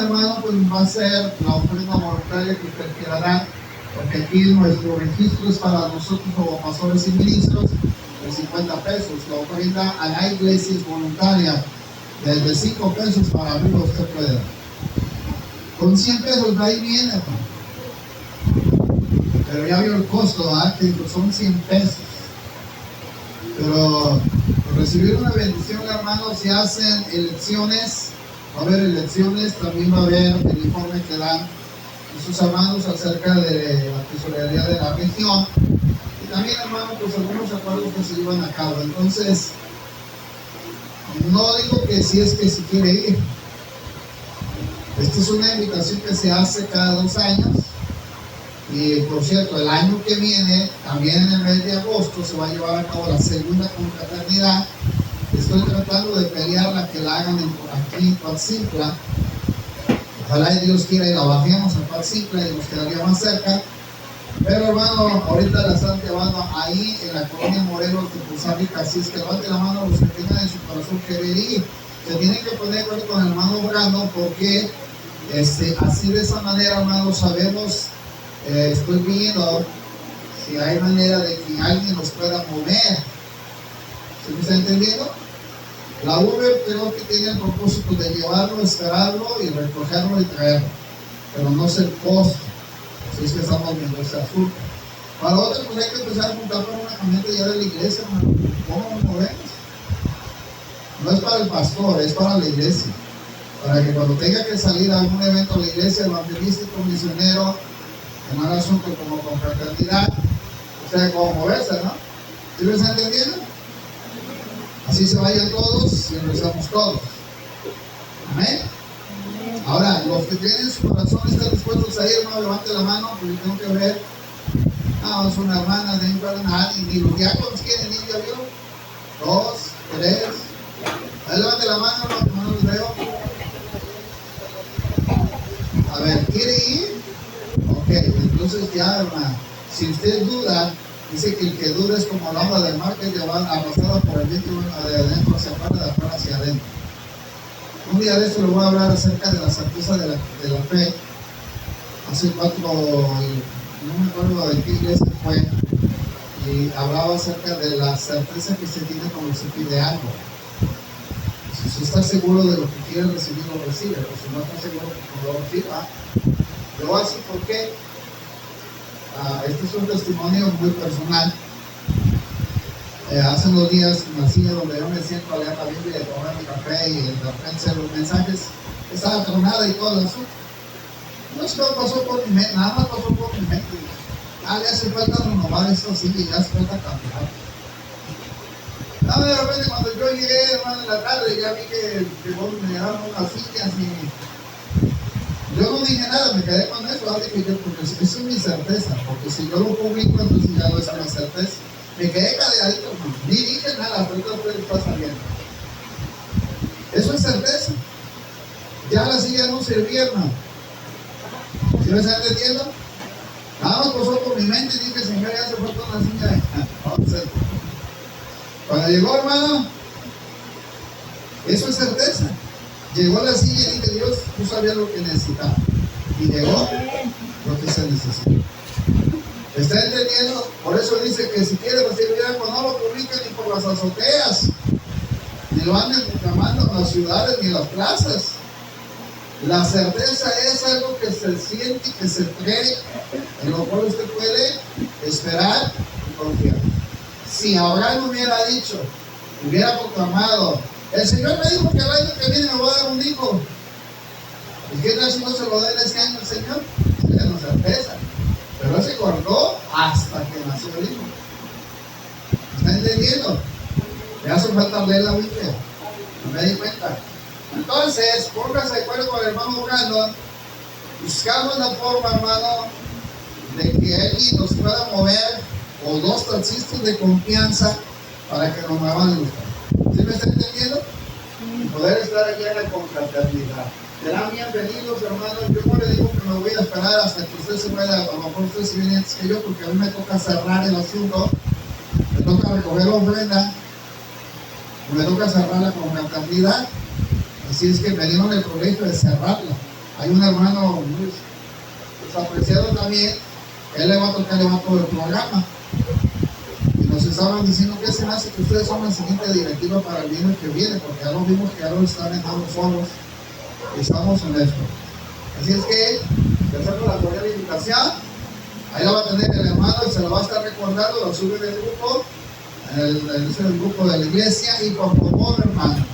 hermano, pues va a ser la ofrenda voluntaria que usted quiera dar, porque aquí nuestro registro es para nosotros como pastores y ministros de 50 pesos. La ofrenda a la iglesia es voluntaria, desde 5 pesos para arriba usted puede dar. Con 100 pesos de ahí viene, hermano. Pero ya vio el costo, ¿verdad? Que son 100 pesos. Pero por recibir una bendición, hermanos, se hacen elecciones. Va a haber elecciones, también va a haber el informe que dan sus hermanos acerca de la tesorería de la región. Y también, hermanos, pues algunos acuerdos que se llevan a cabo. Entonces, no digo que si es que si quiere ir. Esta es una invitación que se hace cada 2 años. Y por cierto, el año que viene, también en el mes de agosto, se va a llevar a cabo la segunda confraternidad. Estoy tratando de pelearla que la hagan aquí en Coatzintla. Ojalá y Dios quiera y la bajemos a Coatzintla y nos quedaría más cerca. Pero hermano, ahorita la están llevando ahí en la colonia Morelos de Poza Rica. Así es que levante la mano a los que tengan en su corazón querer ir. Se tienen que poner de acuerdo con el hermano Brando, porque así de esa manera, hermano, sabemos. Estoy viendo si hay manera de que alguien nos pueda mover. ¿Sí me está entendiendo? La Uber creo que tiene el propósito de llevarlo, esperarlo y recogerlo y traerlo, pero no sé el costo. Así es que estamos viendo ese asunto. Para otros, pues hay que empezar a juntar para una camioneta ya de la iglesia, hermano. ¿Cómo nos movemos? No es para el pastor, es para la iglesia. Para que cuando tenga que salir a algún evento a la iglesia, evangelístico, misionero, en un asunto como confraternidad, o sea, como moverse, ¿no? ¿Sí me están entendiendo? Así se vayan todos y rezamos todos. Amén. Ahora, los que tienen su corazón están dispuestos a ir, hermano, levante la mano, porque tengo que ver. No, es una hermana, de nadie, ni los diáconos quieren ir, ¿ya vio? 2, 3. Ahí levante la mano, no los veo. A ver, ¿quiere ir? Ok, entonces ya, hermano, si usted duda, dice que el que duda es como la onda del mar que lleva arrastrada por el viento de adentro hacia afuera, de afuera hacia adentro. Un día de esto le voy a hablar acerca de la certeza de la fe. Hace 4, no me acuerdo de qué iglesia fue, y hablaba acerca de la certeza que se tiene cuando se pide algo. Si usted está seguro de lo que quiere recibir, lo recibe, pero si no está seguro, no lo reciba. Le voy a decir por qué. Este es un testimonio muy personal. Hace unos días en la silla donde yo me siento a leer la Biblia y a tomar mi café, y de repente los mensajes estaba tronada y todo el asunto. No sé qué pasó por mi mente, nada más pasó por mi mente. Le hace falta renovar esto así y ya hace falta cambiar. De repente cuando yo llegué, hermano, en la tarde, ya vi que me llegaron unas sillas y yo no dije nada, me quedé con eso. Dije yo, porque eso es mi certeza, porque si yo lo publico, entonces ya no es una certeza. Me quedé calladito, ni dije nada, ahorita ustedes está saliendo. Eso es certeza. Ya la silla no servía, hermano. ¿Sí me está entendiendo? Nada más pasó por mi mente y dije, Señor, ya se fue con la silla. Cuando llegó, hermano, eso es certeza. Llegó la silla y dije, Dios, tú sabías lo que necesitaba. Y llegó lo que se necesita. ¿Está entendiendo? Por eso dice que si quiere recibir algo, no lo publiquen ni por las azoteas, ni lo anden proclamando en las ciudades ni en las plazas. La certeza es algo que se siente y que se cree, en lo cual usted puede esperar y confiar. Si Abraham hubiera dicho, hubiera proclamado, el Señor me dijo que el año que viene me va a dar un hijo, ¿y qué tal si no se lo da en ese año el Señor? Sería una certeza. Pero él se cortó hasta que nació el hijo. ¿Está entendiendo? Le hace falta leer la Biblia. No me di cuenta. Entonces, póngase de acuerdo con el hermano Brandon. Buscamos la forma, hermano, de que alguien nos pueda mover, o 2 taxistas de confianza, para que nos muevan el lugar. ¿Sí me está entendiendo? Y poder estar allá en la confraternidad. Serán bienvenidos, hermanos. Yo no le digo que me voy a esperar hasta que usted se vaya. A lo mejor usted se viene antes que yo, porque a mí me toca cerrar el asunto. Me toca recoger la ofrenda. Me toca cerrar la confraternidad. Así es que me dieron el colegio de cerrarla. Hay un hermano muy desapreciado también, él le va a tocar todo el programa. Y nos estaban diciendo que se me hace que ustedes son la siguiente directiva para el viernes que viene, porque ya lo vimos que ya lo están dejando solos. Y estamos en esto. Así es que, le hacemos la cordial invitación. Ahí la va a tener el hermano y se la va a estar recordando, lo sube en el grupo, en el grupo de la iglesia. Y por favor, hermano,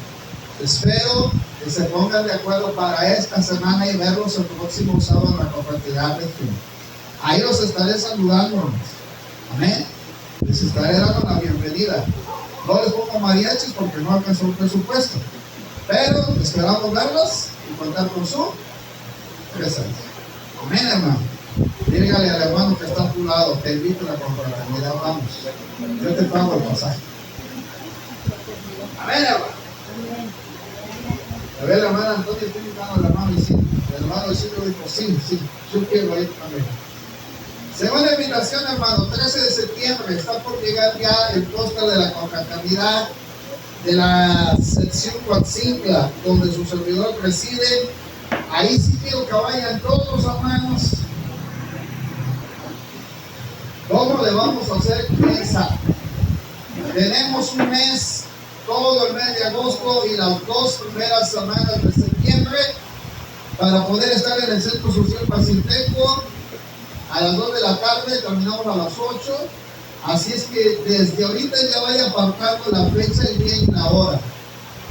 espero que se pongan de acuerdo para esta semana y verlos el próximo sábado en la confraternidad de Jesús. Ahí los estaré saludando, hermanos. Amén. Les estaré dando la bienvenida. No les pongo mariachis porque no alcanzó el presupuesto, pero esperamos verlos y contar con su presencia. Amén, hermano. Dígale al hermano que está a tu lado, te invito a la confraternidad, vamos. Yo te pago el pasaje. Amén, hermano. A ver, la hermana Antonia está invitando al hermano Isidro. El hermano Isidro dijo, sí, yo quiero ir también. Segunda invitación, hermano, 13 de septiembre, está por llegar ya el póster de la confraternidad de la sección Coatzintla, donde su servidor preside. Ahí sí quiero que vayan todos, hermanos. ¿Cómo le vamos a hacer esa? Tenemos un mes, todo el mes de agosto y las 2 primeras semanas de septiembre para poder estar en el Centro Social Pacilteco a las 2 de la tarde, terminamos a las 8. Así es que desde ahorita ya vaya apartando la fecha, el día y la hora.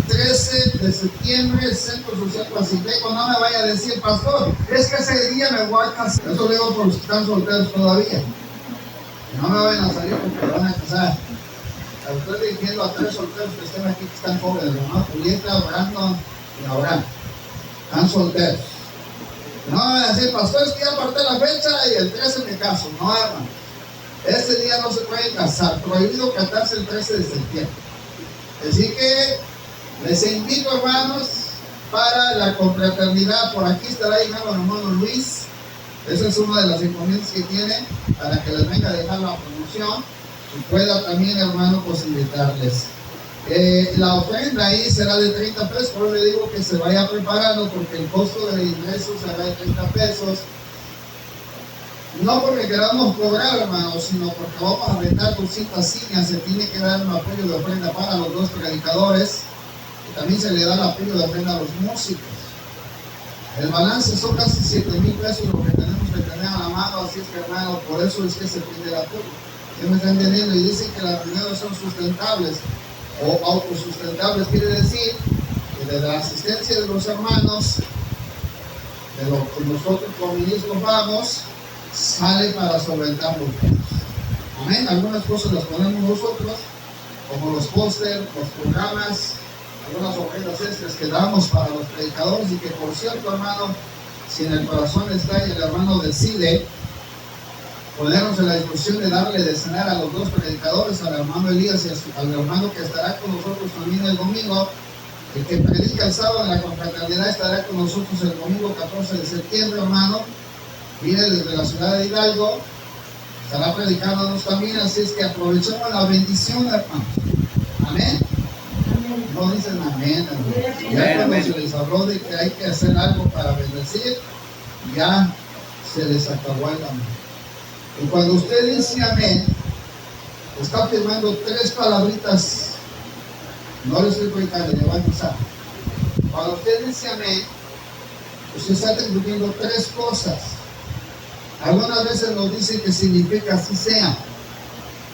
13 de septiembre, Centro Social Pacilteco. No me vaya a decir, pastor, es que ese día me voy a casar. Eso lo digo por los que están solteros todavía. No me vayan a salir porque me van a casar. Estoy dirigiendo a 3 solteros que estén aquí, que están jóvenes, ¿no? Julieta, Brandon y Abraham. Están solteros. No me van a decir, pastor, es que ya aparté la fecha y el 13 me caso. No, hermano. Ese día no se puede casar. Prohibido casarse el 13 de septiembre. Así que les invito, hermanos, para la confraternidad. Por aquí estará llegando el hermano Luis. Esa es una de las encomiendas que tiene para que les venga a dejar la promoción y pueda también, hermano, pues invitarles. La ofrenda ahí será de 30 pesos, pero le digo que se vaya preparando porque el costo del ingreso será de 30 pesos. No porque queramos cobrar, hermano, sino porque vamos a rentar 200 sillas. Se tiene que dar un apoyo de ofrenda para los 2 predicadores y también se le da el apoyo de ofrenda a los músicos. El balance son casi 7,000 pesos lo que tenemos que tener a la mano, así es que, hermano, por eso es que se pide el apoyo. ¿Qué me están entendiendo? Y dicen que las reuniones son sustentables o autosustentables, quiere decir que de la asistencia de los hermanos, de lo que nosotros como ministros vamos, sale para solventar los gastos. Amén. Algunas cosas las ponemos nosotros, como los póster, los programas, algunas ofrendas extras que damos para los predicadores. Y que, por cierto, hermano, si en el corazón está y el hermano decide ponernos en la discusión de darle de cenar a los 2 predicadores, al hermano Elías y al hermano que estará con nosotros también el domingo, el que predica el sábado en la confraternidad estará con nosotros el domingo 14 de septiembre, hermano. Viene desde la ciudad de Hidalgo, estará predicándonos también, así es que aprovechemos la bendición, hermano. Amén. No dicen amén, hermano. Ya cuando se les habló de que hay que hacer algo para bendecir, ya se les acabó el amén. Y cuando usted dice amén, está firmando 3 palabritas. No le estoy predicando, le va a empezar. Cuando usted dice amén, usted está atribuyendo 3 cosas. Algunas veces nos dicen que significa así sea,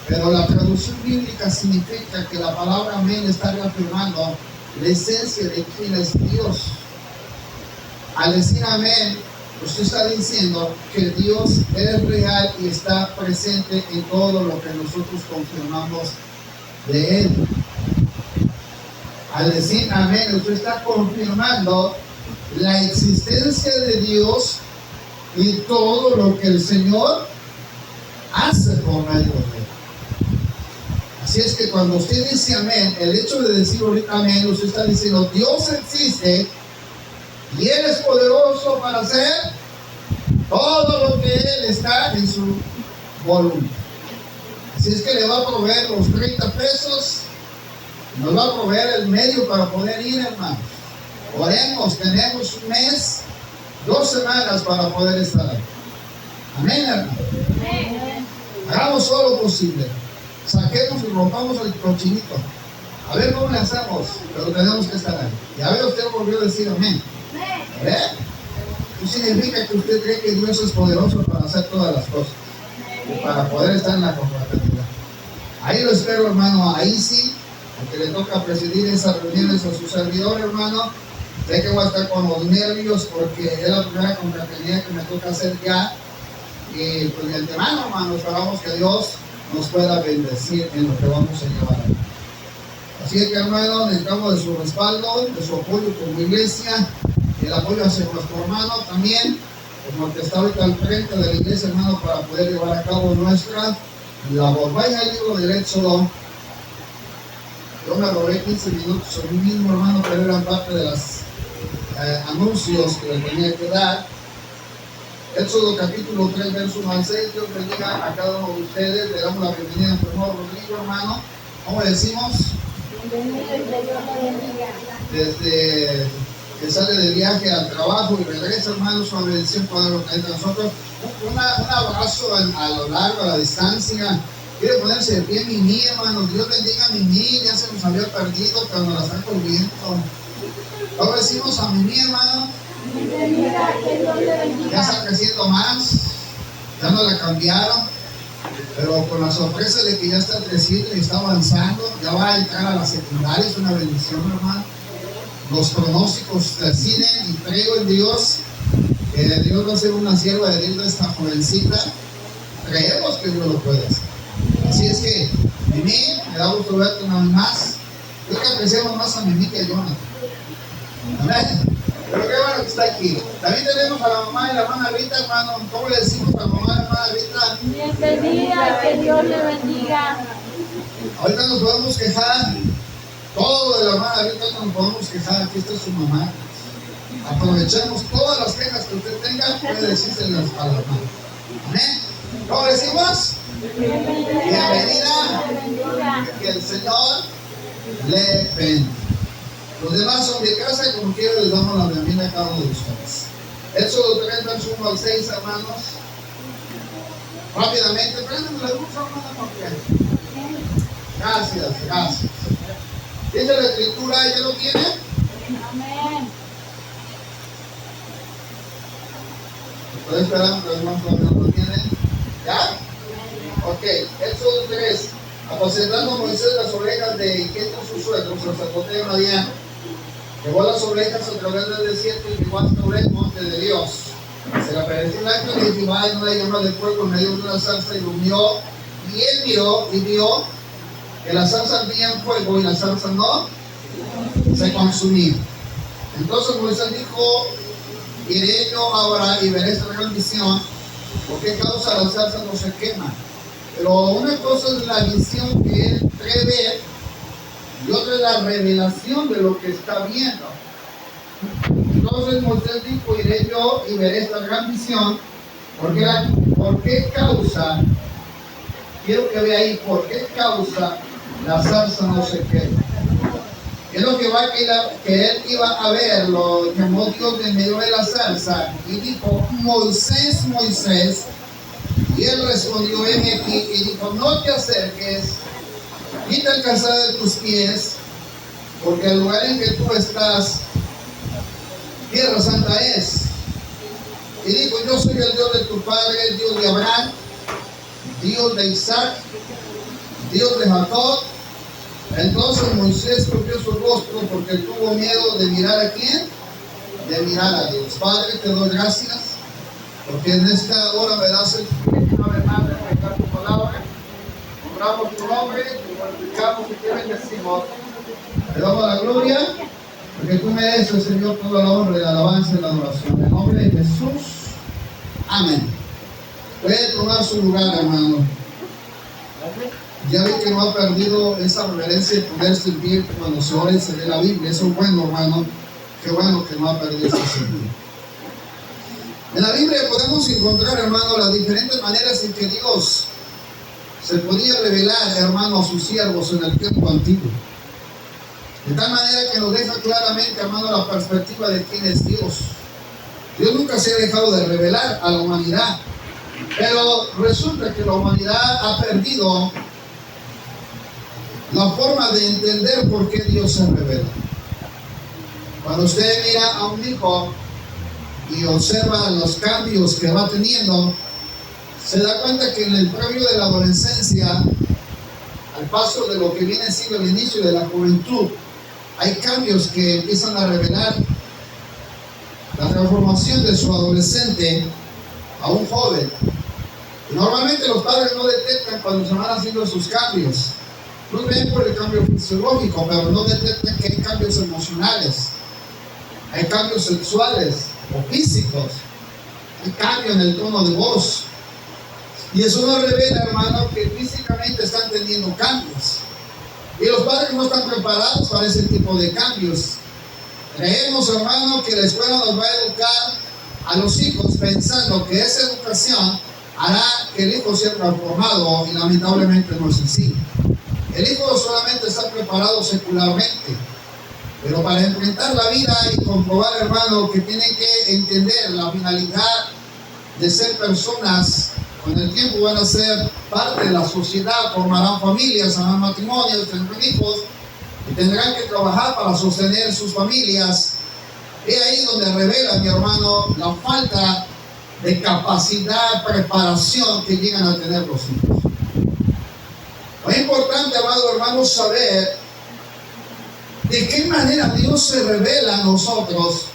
pero la traducción bíblica significa que la palabra amén está reafirmando la esencia de quién es Dios. Al decir amén, usted está diciendo que Dios es real y está presente en todo lo que nosotros confirmamos de Él. Al decir amén, usted está confirmando la existencia de Dios y todo lo que el Señor hace por medio de Él. Así es que cuando usted dice amén, el hecho de decir ahorita amén, usted está diciendo Dios existe y Él es poderoso para hacer todo lo que Él está en su voluntad. Así es que le va a proveer los 30 pesos, nos va a proveer el medio para poder ir, hermanos. Oremos, tenemos un mes 2 semanas para poder estar ahí. Amén, hermano. Hagamos todo lo posible. Saquemos y rompamos el cochinito. A ver cómo le hacemos, pero tenemos que estar ahí. Ya ve, usted volvió a decir amén. A ver, eso significa que usted cree que Dios es poderoso para hacer todas las cosas, para poder estar en la confraternidad. Ahí lo espero, hermano. Ahí sí, porque le toca presidir esas reuniones a su servidor, hermano. Sé que voy a estar con los nervios porque es la primera confraternidad que me toca hacer ya. Y pues de antemano, hermano, esperamos que Dios nos pueda bendecir en lo que vamos a llevar. Así que, hermano, necesitamos de su respaldo, de su apoyo como iglesia, y el apoyo hacia nuestro hermano también, como el que está ahorita al frente de la iglesia, hermano, para poder llevar a cabo nuestra labor. Vaya al libro del Éxodo. Yo me robé 15 minutos sobre mí mismo, hermano, pero eran parte de los anuncios que le tenía que dar. Éxodo capítulo 3, verso 1 al 6. Dios bendiga a cada uno de ustedes. Le damos la bienvenida a nuestro hermano Rodrigo, hermano. ¿Cómo decimos? Desde que sale de viaje al trabajo y regresa, hermano, su bendición poder tener entre nosotros. Un abrazo a lo largo, a la distancia. Quiere ponerse de pie Mimi, hermano. Dios bendiga a Mimi, ya se nos había perdido, pero nos la están volviendo. ¿Cómo decimos a Mimi, hermano? Ya está creciendo más, ya no la cambiaron, pero con la sorpresa de que ya está creciendo y está avanzando, ya va a entrar a la secundaria. Es una bendición, hermano. Los pronósticos deciden y creo en Dios, que Dios va a ser una sierva de Dios de esta jovencita. Creemos que Dios lo puede hacer. Así es que, Mimi, me da gusto verte una vez más. Creo que apreciamos más a Mimi que a Jonathan. Amén. Pero qué bueno que está aquí. También tenemos a la mamá y la hermana Rita, hermano. ¿Cómo le decimos a la mamá y la hermana Rita? Bienvenida, que Dios le bendiga. Ahorita nos podemos quejar. Todo de la hermana Rita no nos podemos quejar. Aquí está su mamá. Aprovechemos todas las quejas que usted tenga, puede decírselas a la hermana. Amén. ¿Cómo decimos? Bienvenida. Que el Señor le bendiga. Los demás son de casa y como quiera les damos la bienvenida a cada uno de ustedes. Éxodo 3, verso 1 al 6, hermanos. Rápidamente, préndanme la luz, hermano. Gracias, gracias. Dice la escritura, ¿ya lo tiene? Amén. Estoy esperando que los hermanos todavía no lo tienen. ¿Ya? Ok, Éxodo 3. Apacentando Moisés las ovejas de Jetro su suegro, sacerdote de Madián, llevó las ovejas a través del desierto y llegó hasta el monte de Dios. Se le apareció un ángel de Jehová en una llama de fuego en medio de una zarza y lo vio. Y él vio que la zarza ardía en fuego y la zarza no se consumía. Entonces Moisés dijo: iré yo ahora y veré esta gran visión. ¿Por qué causa la zarza no se quema? Pero una cosa es la visión que él prevé y otra es la revelación de lo que está viendo. Entonces Moisés dijo: iré yo y veré esta gran visión. ¿Por qué causa? Quiero que vea ahí, ¿por qué causa la zarza no se quema? Es lo que él iba a ver, lo llamó Dios de medio de la zarza y dijo: Moisés, Moisés. Y él respondió: heme aquí. Y dijo: no te acerques, quita el calzado de tus pies, porque el lugar en que tú estás, tierra santa es. Y dijo: yo soy el Dios de tu padre, el Dios de Abraham, Dios de Isaac, Dios de Jacob. Entonces Moisés cubrió su rostro porque tuvo miedo de mirar a quién, de mirar a Dios. Padre, te doy gracias porque en esta hora me das el privilegio una vez más de predicar tu palabra. Honramos tu nombre, te glorificamos y te bendecimos. Te damos la gloria porque tú mereces, Señor, toda la honra y la alabanza y la adoración. En el nombre de Jesús. Amén. Puede tomar su lugar, hermano. Ya vi que no ha perdido esa reverencia de poder servir cuando se ora y se lee la Biblia. Eso es bueno, hermano. Qué bueno que no ha perdido ese sentido. En la Biblia podemos encontrar, hermano, las diferentes maneras en que Dios se podía revelar, hermano, a sus siervos en el tiempo antiguo. De tal manera que nos deja claramente, hermano, la perspectiva de quién es Dios. Dios nunca se ha dejado de revelar a la humanidad. Pero resulta que la humanidad ha perdido la forma de entender por qué Dios se revela. Cuando usted mira a un hijo y observa los cambios que va teniendo, se da cuenta que en el previo de la adolescencia, al paso de lo que viene siendo el inicio de la juventud, hay cambios que empiezan a revelar la transformación de su adolescente a un joven. Y normalmente los padres no detectan cuando se van haciendo sus cambios. No ven por el cambio fisiológico, pero no detectan que hay cambios emocionales, hay cambios sexuales o físicos, hay cambio en el tono de voz. Y eso nos revela, hermano, que físicamente están teniendo cambios. Y los padres no están preparados para ese tipo de cambios. Creemos, hermano, que la escuela nos va a educar a los hijos pensando que esa educación hará que el hijo sea transformado, y lamentablemente no es así. El hijo solamente está preparado secularmente, pero para enfrentar la vida y comprobar, hermano, que tienen que entender la finalidad de ser personas, con el tiempo van a ser parte de la sociedad, formarán familias, harán matrimonios, tendrán hijos y tendrán que trabajar para sostener sus familias. Es ahí donde revela, mi hermano, la falta de capacidad, preparación que llegan a tener los hijos. Es importante, amado hermano, saber de qué manera Dios se revela a nosotros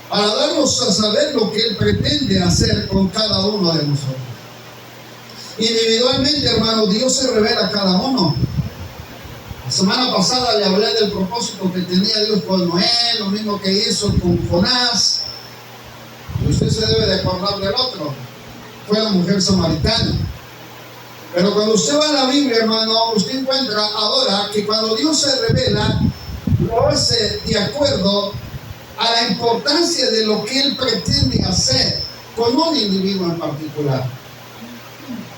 para darnos a saber lo que Él pretende hacer con cada uno de nosotros. Individualmente, hermano, Dios se revela a cada uno. La semana pasada le hablé del propósito que tenía Dios con Noé, lo mismo que hizo con Jonás. Y usted se debe de acordar del otro. Fue la mujer samaritana. Pero cuando usted va a la Biblia, hermano, usted encuentra ahora que cuando Dios se revela, lo hace de acuerdo a la importancia de lo que Él pretende hacer con un individuo en particular.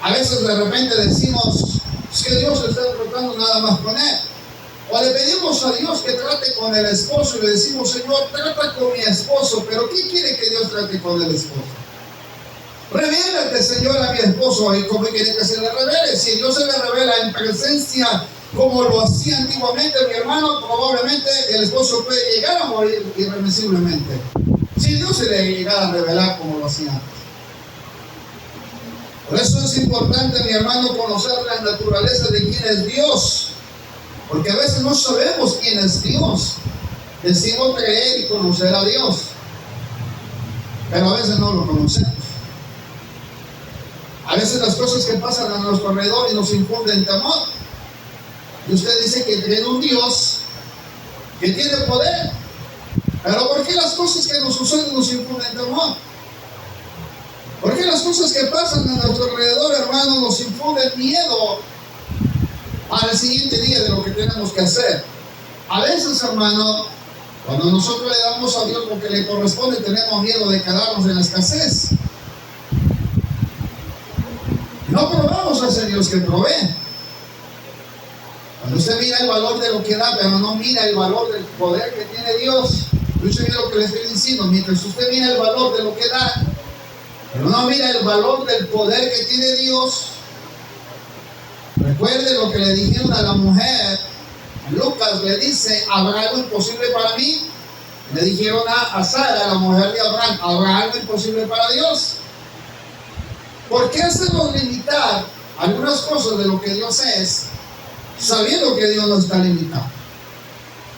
A veces de repente decimos, es que Dios está tratando nada más con él. O le pedimos a Dios que trate con el esposo y le decimos, Señor, trata con mi esposo, pero ¿qué quiere que Dios trate con el esposo? Revélate, Señor, a mi esposo. ¿Y cómo quiere que se le revele? Si Dios se le revela en presencia como lo hacía antiguamente, mi hermano, probablemente el esposo puede llegar a morir irremisiblemente. Si Dios se le llegara a revelar como lo hacía antes. Por eso es importante, mi hermano, conocer la naturaleza de quién es Dios. Porque a veces no sabemos quién es Dios. Decimos creer y conocer a Dios, pero a veces no lo conocemos. A veces las cosas que pasan a nuestro alrededor y nos infunden temor. Y usted dice que cree en un Dios que tiene poder. Pero ¿por qué las cosas que nos suceden nos infunden temor? ¿Por qué las cosas que pasan a nuestro alrededor, hermano, nos infunden miedo al siguiente día de lo que tenemos que hacer? A veces, hermano, cuando nosotros le damos a Dios lo que le corresponde, tenemos miedo de quedarnos en la escasez. No probamos a ese Dios que provee. Cuando usted mira el valor de lo que da, pero no mira el valor del poder que tiene Dios, usted mira lo que le estoy diciendo, mientras usted mira el valor de lo que da, pero no mira el valor del poder que tiene Dios. Recuerde lo que le dijeron a la mujer. Lucas le dice, ¿habrá algo imposible para mí? Le dijeron a Sara, la mujer de Abraham, ¿habrá algo imposible para Dios? ¿Por qué hacernos limitar algunas cosas de lo que Dios es, sabiendo que Dios no está limitado?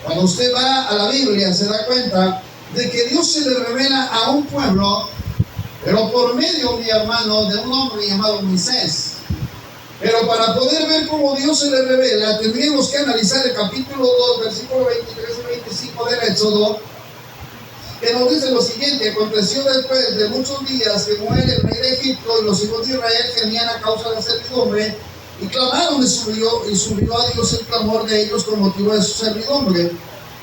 Cuando usted va a la Biblia se da cuenta de que Dios se le revela a un pueblo, pero por medio, mi hermano, de un hombre llamado Moisés. Pero para poder ver cómo Dios se le revela, tendríamos que analizar el capítulo 2, versículo 23 y 25 del Éxodo, que nos dice lo siguiente: aconteció después de muchos días que muere el rey de Egipto y los hijos de Israel gemían a causa de la servidumbre, y clamaron y subió a Dios el clamor de ellos con motivo de su servidumbre.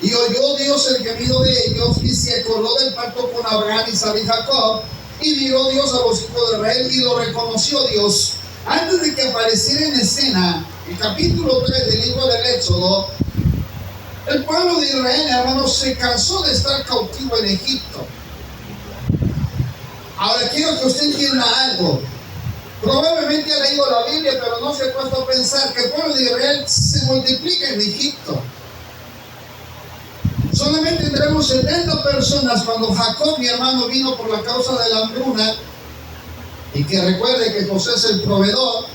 Y oyó Dios el gemido de ellos y se acordó del pacto con Abraham, Isaac y Jacob, y miró Dios a los hijos de Israel y lo reconoció Dios. Antes de que apareciera en escena el capítulo 3 del libro del Éxodo, el pueblo de Israel, hermanos, se cansó de estar cautivo en Egipto. quiero que usted entienda algo. Probablemente ha leído la Biblia, pero no se ha puesto a pensar que el pueblo de Israel se multiplica en Egipto. Solamente tendremos 70 personas cuando Jacob, mi hermano, vino por la causa de la hambruna. Y que recuerde que José es el proveedor.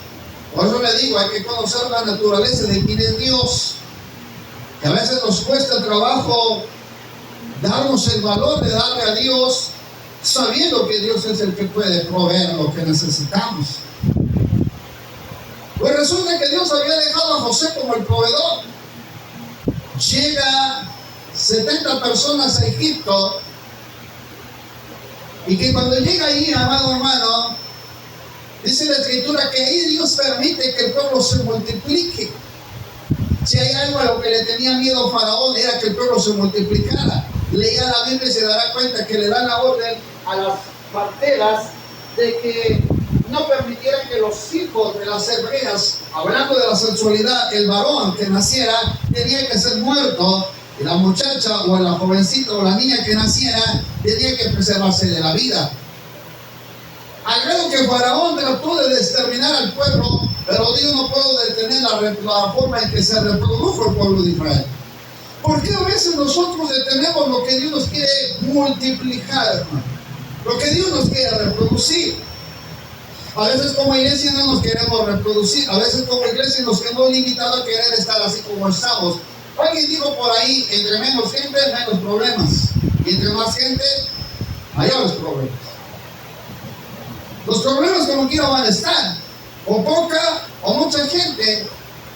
Por eso le digo, hay que conocer la naturaleza de quién es Dios. Que a veces nos cuesta trabajo darnos el valor de darle a Dios, sabiendo que Dios es el que puede proveer lo que necesitamos. Pues resulta que Dios había dejado a José como el proveedor. Llega 70 personas a Egipto, y que cuando llega ahí, amado hermano, dice la Escritura que ahí Dios permite que el pueblo se multiplique. Si hay algo a lo que le tenía miedo Faraón, era que el pueblo se multiplicara. Leía la Biblia y se dará cuenta que le dan la orden a las parteras de que no permitieran que los hijos de las hebreas, hablando de la sexualidad, el varón que naciera tenía que ser muerto, y la muchacha o la jovencita o la niña que naciera tenía que preservarse de la vida. Al grado que Faraón trató de exterminar al pueblo, pero Dios no pudo detener la forma en que se reprodujo el pueblo de Israel. ¿Por qué a veces nosotros detenemos lo que Dios nos quiere multiplicar, hermano? Lo que Dios nos quiere reproducir. A veces como iglesia no nos queremos reproducir. A veces como iglesia nos hemos limitado a querer estar así como estamos. Alguien dijo por ahí, entre menos gente, menos problemas. Y entre más gente, mayores problemas. Los problemas como quiera van a estar. O poca o mucha gente,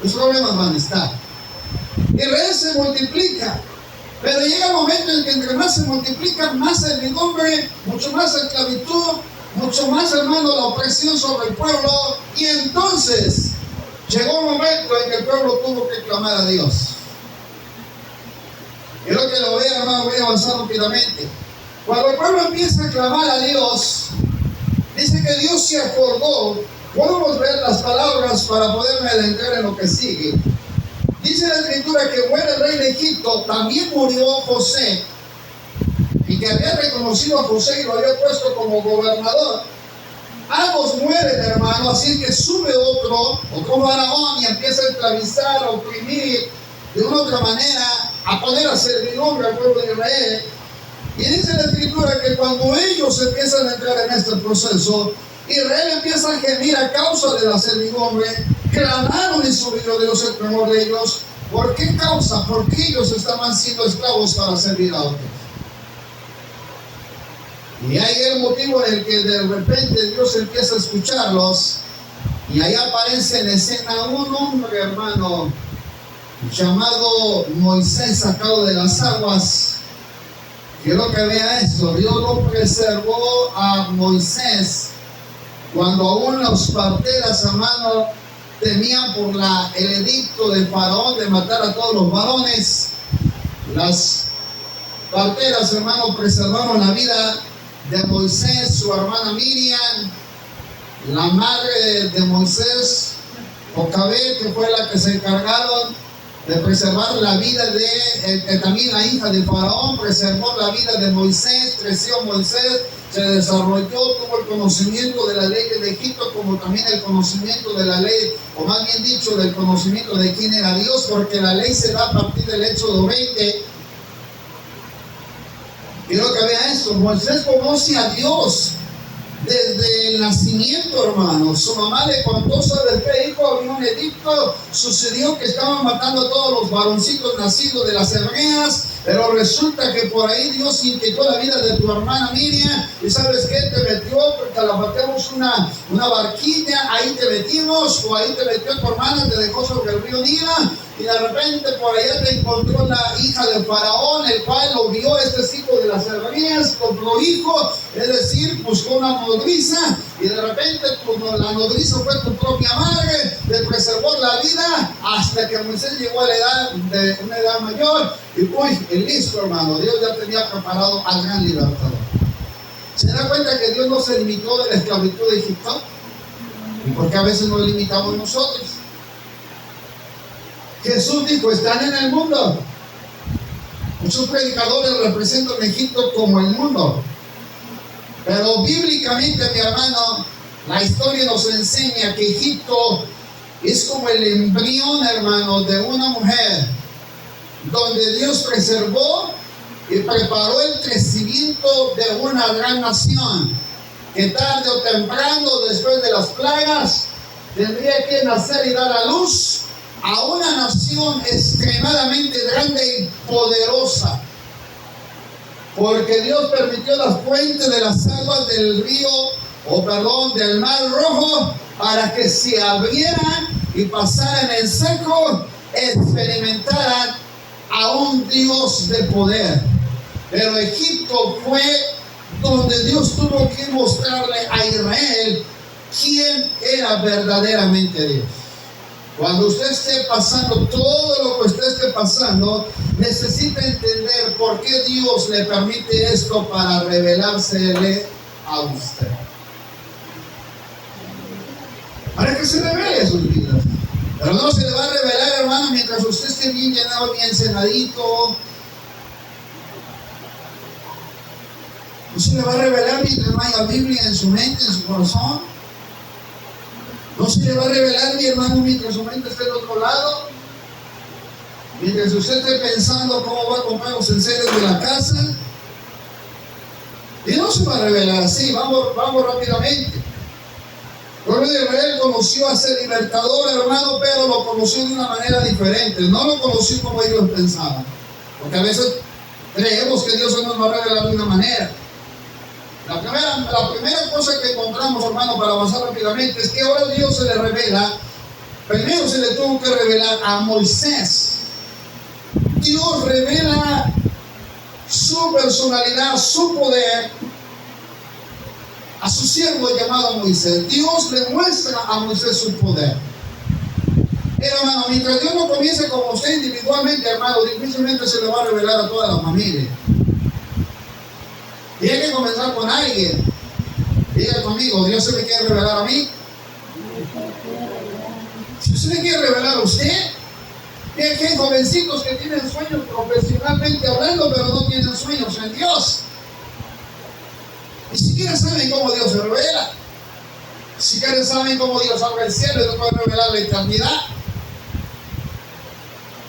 los problemas van a estar. Israel se multiplica, pero llega el momento en que entre más se multiplica, más servidumbre, mucho más esclavitud, mucho más, hermano, la opresión sobre el pueblo. Y entonces llegó un momento en que el pueblo tuvo que clamar a Dios. Quiero que lo vea, hermano, voy a avanzar rápidamente. Cuando el pueblo empieza a clamar a Dios, dice que Dios se acordó. Podemos ver las palabras para poderme adentrar en lo que sigue. Dice la Escritura que muere el rey de Egipto, también murió José, y que había reconocido a José y lo había puesto como gobernador. Ambos mueren, hermano, así que sube otro faraón y empieza a esclavizar, a oprimir de una otra manera, a poner a servidumbre al pueblo de Israel. Y dice la Escritura que cuando ellos empiezan a entrar en este proceso, Israel empieza a gemir a causa de la servidumbre. Clamaron en subió Dios el temor de ellos. ¿Por qué causa? Porque ellos estaban siendo esclavos para servir a otros. Y ahí el motivo en el que de repente Dios empieza a escucharlos. Y ahí aparece en escena un hombre, hermano, llamado Moisés, sacado de las aguas. Quiero que vea esto. Dios lo preservó a Moisés cuando aún los parteras, hermano, temían por el edicto de Faraón de matar a todos los varones. Las parteras, hermano, preservaron la vida de Moisés, su hermana Miriam, la madre de Moisés, Jocabed, que fue la que se encargaron de preservar la vida de, también la hija de Faraón, preservó la vida de Moisés. Creció Moisés, se desarrolló, tuvo el conocimiento de la ley de Egipto, como también el conocimiento de la ley, o más bien dicho, del conocimiento de quién era Dios, porque la ley se da a partir del Éxodo 20. Quiero que vea esto. Moisés conoce a Dios desde el nacimiento, hermano. Su mamá le contó, ¿sabes qué, hijo? Había un edicto, sucedió que estaban matando a todos los varoncitos nacidos de las hebreas, pero resulta que por ahí Dios inquietó la vida de tu hermana Miriam, y ¿sabes qué? Te metió, porque la batemos una barquilla, ahí te metimos, o ahí te metió tu hermana, te dejó sobre el río Nila, y de repente por allá te encontró la hija de Faraón, el cual lo vio, este es hijo de las hebreas, compró hijo, es decir, buscó una nodriza, y de repente la nodriza fue tu propia madre, te preservó la vida hasta que Moisés llegó a la edad de una edad mayor, y pues, listo, hermano, Dios ya tenía preparado al gran libertador. ¿Se da cuenta que Dios no se limitó de la esclavitud de Egipto? ¿Y por qué a veces nos limitamos nosotros? Jesús dijo, están en el mundo. Muchos predicadores representan a Egipto como el mundo. Pero bíblicamente, mi hermano, la historia nos enseña que Egipto es como el embrión, hermano, de una mujer, donde Dios preservó y preparó el crecimiento de una gran nación, que tarde o temprano, después de las plagas, tendría que nacer y dar a luz a una nación extremadamente grande y poderosa. Porque Dios permitió las fuentes de las aguas del del Mar Rojo, para que se abrieran y pasaran en seco, experimentaran a un Dios de poder. Pero Egipto fue donde Dios tuvo que mostrarle a Israel quién era verdaderamente Dios. Cuando usted esté pasando todo lo que usted esté pasando, necesita entender por qué Dios le permite esto, para revelársele a usted. Para que se revele sus vidas. Pero no se le va a revelar, hermano, mientras usted esté bien llenado, bien cenadito. No se le va a revelar mientras no haya Biblia en su mente, en su corazón. No se le va a revelar, mi hermano, mientras su mente esté del otro lado. Mientras usted esté pensando cómo va a comprar los enseres de la casa. Y no se va a revelar así. Vamos rápidamente. El pueblo de Israel conoció a ese libertador, hermano, pero lo conoció de una manera diferente. No lo conoció como ellos pensaban. Porque a veces creemos que Dios nos va a revelar de una manera. La primera cosa que encontramos, hermano, para avanzar rápidamente, es que ahora Dios se le revela. Primero se le tuvo que revelar a Moisés. Dios revela su personalidad, su poder a su siervo llamado Moisés. Dios le muestra a Moisés su poder. Pero, hermano, mientras Dios no comience con usted individualmente, hermano, difícilmente se le va a revelar a toda la familia. Tiene que comenzar con alguien. Diga conmigo, Dios se me quiere revelar a mí. Si se me quiere revelar a usted, que hay jovencitos que tienen sueños profesionalmente hablando, pero no tienen sueños en Dios. Ni siquiera saben cómo Dios se revela. Ni siquiera saben cómo Dios abre el cielo y no puede revelar la eternidad.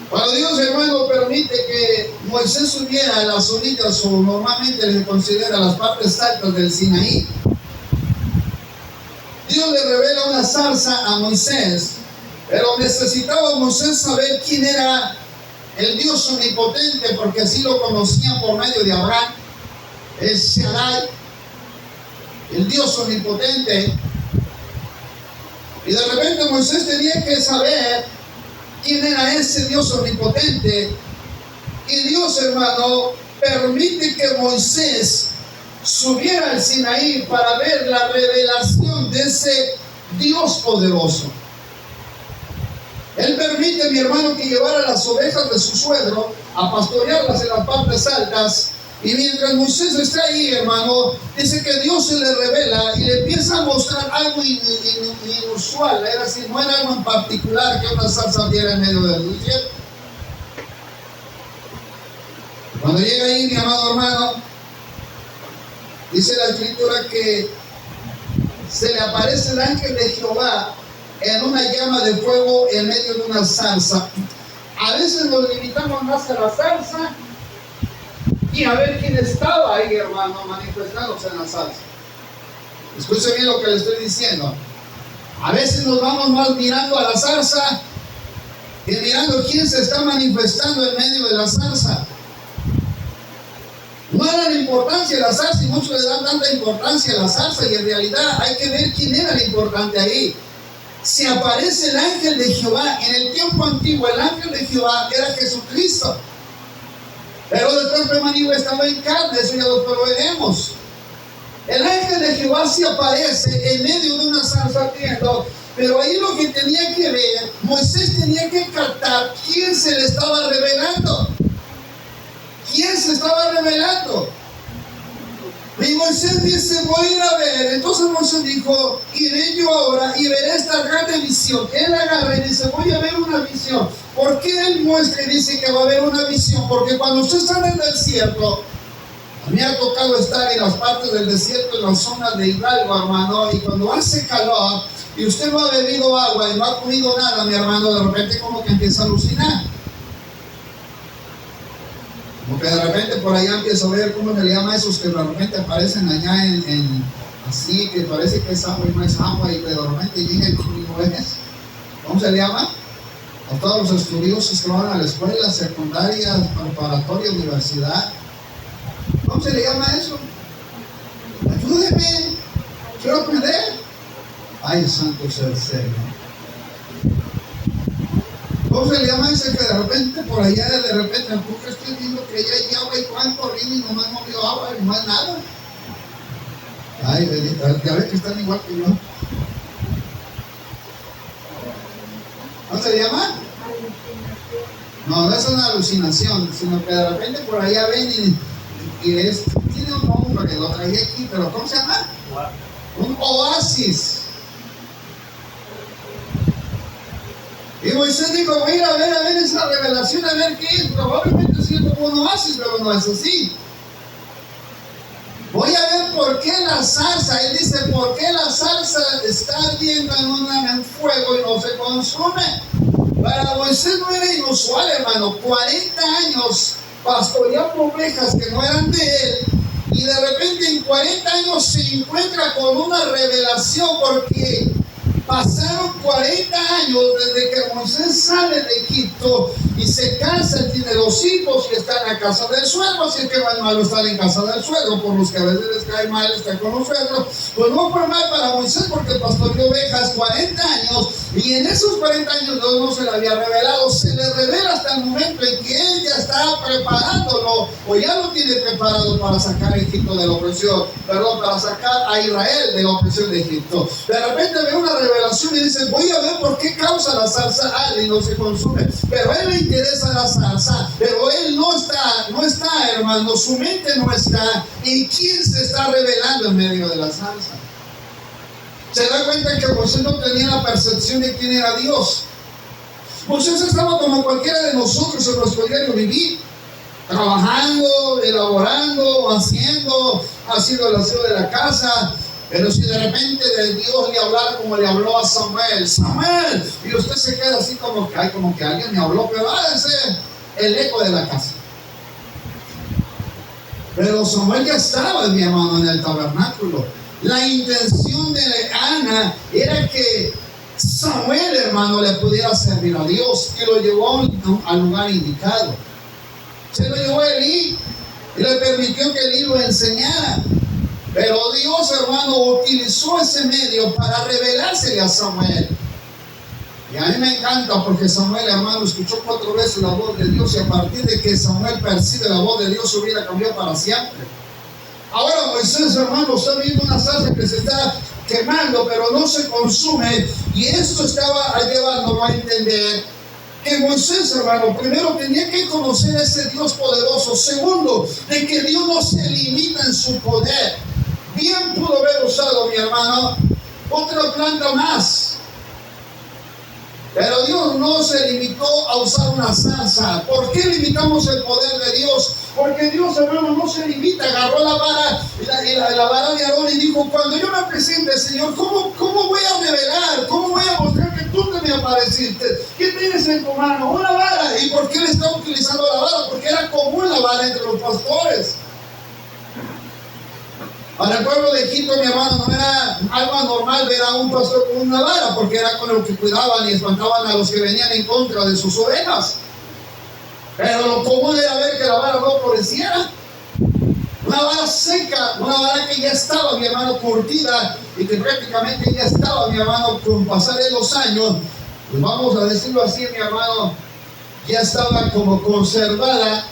Cuando Dios, hermano, permite que Moisés subiera a las orillas, o normalmente se considera las partes altas del Sinaí, Dios le revela una zarza a Moisés, pero necesitaba Moisés saber quién era el Dios omnipotente, porque así lo conocían por medio de Abraham, el Shaddai, el Dios omnipotente. Y de repente Moisés tenía que saber quién era ese Dios omnipotente. Y Dios, hermano, permite que Moisés subiera al Sinaí para ver la revelación de ese Dios poderoso. Él permite, mi hermano, que llevara las ovejas de su suegro a pastorearlas en las partes altas. Y mientras Moisés está ahí, hermano, dice que Dios se le revela y le empieza a mostrar algo inusual. Era así, no era algo en particular que una zarza viera en medio del desierto. Cuando llega ahí, mi amado hermano, dice la escritura que se le aparece el ángel de Jehová en una llama de fuego en medio de una zarza. A veces nos limitamos más a la zarza y a ver quién estaba ahí, hermano, manifestándose en la zarza. Escuche bien lo que le estoy diciendo. A veces nos vamos más mirando a la zarza que mirando quién se está manifestando en medio de la zarza. No era la importancia de la zarza, y muchos le dan tanta importancia a la zarza, y en realidad hay que ver quién era el importante ahí. Se aparece el ángel de Jehová. En el tiempo antiguo el ángel de Jehová era Jesucristo, pero después permanente estaba en carne, eso ya lo veremos. El ángel de Jehová se aparece en medio de una zarza ardiendo, pero ahí lo que tenía que ver, Moisés tenía que captar quién se le estaba revelando. ¿Quién se estaba revelando? Y Moisés dice, voy a ir a ver. Entonces Moisés dijo, iré yo ahora y veré esta grande visión. Él agarra y dice, voy a ver una visión. ¿Por qué él muestra y dice que va a haber una visión? Porque cuando usted está en el desierto, A mí me ha tocado estar en las partes del desierto, en las zonas de Hidalgo, hermano, y cuando hace calor y usted no ha bebido agua y no ha comido nada, mi hermano, de repente como que empieza a alucinar. Como que de repente por allá empieza a ver, ¿cómo se le llama a esos que de repente aparecen allá así, que parece que es agua y no es agua, y que de repente llega y no es? ¿Cómo se le llama? A todos los estudiosos que van a la escuela, secundaria, preparatoria, universidad. ¿Cómo se le llama eso? Ayúdeme, quiero aprender. Ay, santo sea el Señor. ¿Cómo se le llama ese que de repente por allá, de repente, tú que estoy viendo que allá hay agua y van corriendo y nomás no vio agua y no hay nada? Ay, bendita, ya ves que están igual que yo. ¿Cómo se le llama? No, no es una alucinación, sino que de repente por allá ven y tiene un nombre, lo traía aquí, pero ¿cómo se llama? Un oasis. Y Moisés dijo, voy a ir a ver esa revelación, a ver qué es. Probablemente sí es como un oasis, pero no es así. Voy a ver por qué la zarza, él dice, por qué la zarza está ardiendo en fuego y no se consume. Para Moisés no era inusual, hermano. 40 años pastoreando ovejas que no eran de él, y de repente en 40 años se encuentra con una revelación, porque pasaron 40 años desde que Moisés sale de Egipto y se casa, tiene 2 hijos y está en la casa del suegro. Así es que no es malo estar en casa del suegro, por los que a veces les cae mal estar con los suegros. Pues no fue mal para Moisés, porque pastoreó ovejas 40 años, y en esos 40 años Dios no se le había revelado. Se le revela hasta el momento en que él ya está preparándolo, o ya lo tiene preparado para sacar a Egipto de la opresión, para sacar a Israel de la opresión de Egipto. De repente ve una revelación y dice, voy a ver por qué causa la zarza arde y no se consume. Pero a él le interesa la zarza, pero él no está, hermano, su mente no está en quién se está revelando en medio de la zarza. Se da cuenta que Moisés no tenía la percepción de quién era Dios. Moisés estaba como cualquiera de nosotros en nuestro diario vivir, trabajando, elaborando, haciendo el aseo de la casa. Pero si de repente de Dios le hablara como le habló a Samuel, Samuel, y usted se queda así como que alguien me habló, pero ese el eco de la casa. Pero Samuel ya estaba, mi hermano, en el tabernáculo. La intención de Ana era que Samuel, hermano, le pudiera servir a Dios, y lo llevó al lugar indicado. Se lo llevó a Elí y le permitió que Elí lo enseñara. Pero Dios, hermano, utilizó ese medio para revelársele a Samuel. Y a mí me encanta, porque Samuel, hermano, escuchó 4 veces la voz de Dios, y a partir de que Samuel percibe la voz de Dios, su vida cambió para siempre. Ahora Moisés, hermano, está viendo una zarza que se está quemando, pero no se consume, y esto estaba llevándolo a entender que Moisés, hermano, primero tenía que conocer a ese Dios poderoso. Segundo, de que Dios no se limita en su poder. Bien pudo haber usado, mi hermano, otra planta más, pero Dios no se limitó a usar una zarza. ¿Por qué limitamos el poder de Dios? Porque Dios, hermano, no se limita. Agarró la vara, la vara de Aarón, y dijo, cuando yo me presente, Señor, ¿cómo voy a revelar? ¿Cómo voy a mostrar que tú te me apareciste? ¿Qué tienes en tu mano? Una vara. ¿Y por qué le estaba utilizando la vara? Porque era común la vara entre los pastores. Para el pueblo de Egipto, mi hermano, no era algo anormal ver a un pastor con una vara, porque era con lo que cuidaban y espantaban a los que venían en contra de sus ovejas. Pero lo común era ver que la vara no floreciera. Una vara seca, una vara que ya estaba, mi hermano, curtida, y que prácticamente ya estaba, mi hermano, con pasar de los años, pues vamos a decirlo así, mi hermano, ya estaba como conservada.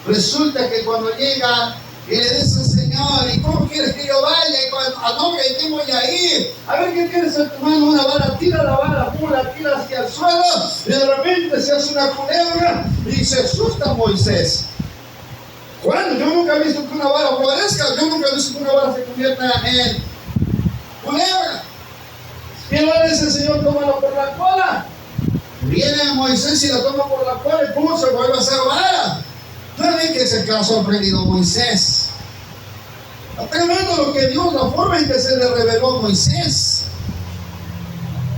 Resulta que cuando llega y le dice, Señor, ¿y cómo quieres que yo vaya? Y cuando, ¿a dónde voy a ir? A ver, ¿qué tienes en tu mano? Una vara, tira la vara, la tira hacia el suelo, y de repente se hace una culebra, y se asusta Moisés. ¿Cuándo? Yo nunca he visto que una vara florezca, yo nunca he visto que una vara se convierta en culebra. Y luego dice el Señor, tómalo por la cola. Viene Moisés y la toma por la cola, y ¿cómo se vuelve a hacer vara? Pero es que se quedó sorprendido Moisés. Tremendo lo que Dios, la forma en que se le reveló a Moisés.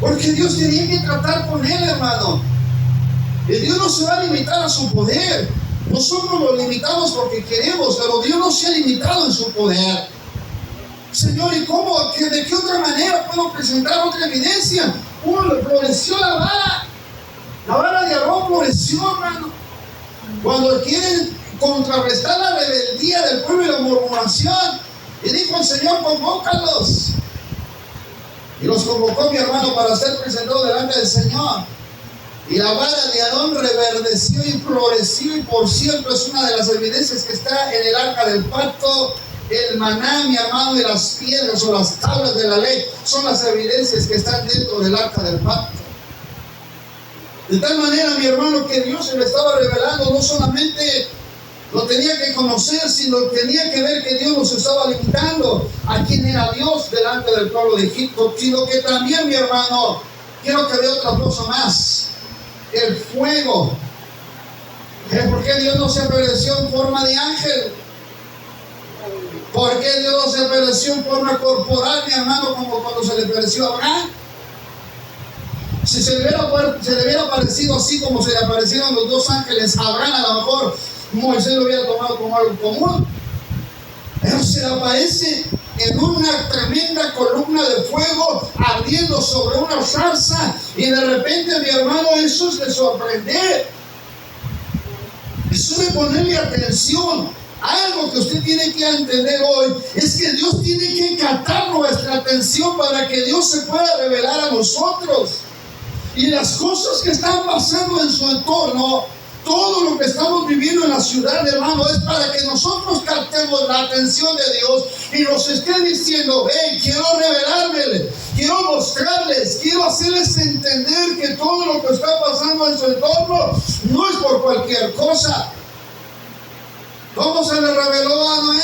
Porque Dios tenía que tratar con él, hermano. Y Dios no se va a limitar a su poder. Nosotros lo limitamos porque queremos, pero Dios no se ha limitado en su poder. Señor, ¿y cómo? ¿De qué otra manera puedo presentar otra evidencia? Floreció la vara. La vara de Aarón floreció, hermano. Cuando quieren contrarrestar la rebeldía del pueblo y la murmuración, y dijo el Señor, convócalos. Y los convocó, mi hermano, para ser presentados delante del Señor. Y la vara de Aarón reverdeció y floreció, y por cierto es una de las evidencias que está en el arca del pacto. El maná, mi hermano, y las piedras o las tablas de la ley son las evidencias que están dentro del arca del pacto. De tal manera, mi hermano, que Dios se le estaba revelando, no solamente lo tenía que conocer, sino tenía que ver que Dios nos estaba limitando a quién era Dios delante del pueblo de Egipto, sino que también, mi hermano, quiero que vea otra cosa más: el fuego. ¿Por qué Dios no se apareció en forma de ángel? ¿Por qué Dios no se apareció en forma corporal, mi hermano, como cuando se le apareció a Abraham? Si se le hubiera aparecido así como se le aparecieron los dos ángeles a Abraham, a lo mejor Moisés lo hubiera tomado como algo común. Pero se le aparece en una tremenda columna de fuego ardiendo sobre una zarza, y de repente, mi hermano, eso es de sorprender. Eso es de ponerle atención. Algo que usted tiene que entender hoy es que Dios tiene que captar nuestra atención para que Dios se pueda revelar a nosotros. Y las cosas que están pasando en su entorno, todo lo que estamos viviendo en la ciudad, hermano, es para que nosotros captemos la atención de Dios y nos esté diciendo: hey, quiero revelarme, quiero mostrarles, quiero hacerles entender que todo lo que está pasando en su entorno no es por cualquier cosa. ¿Cómo se le reveló a Noé?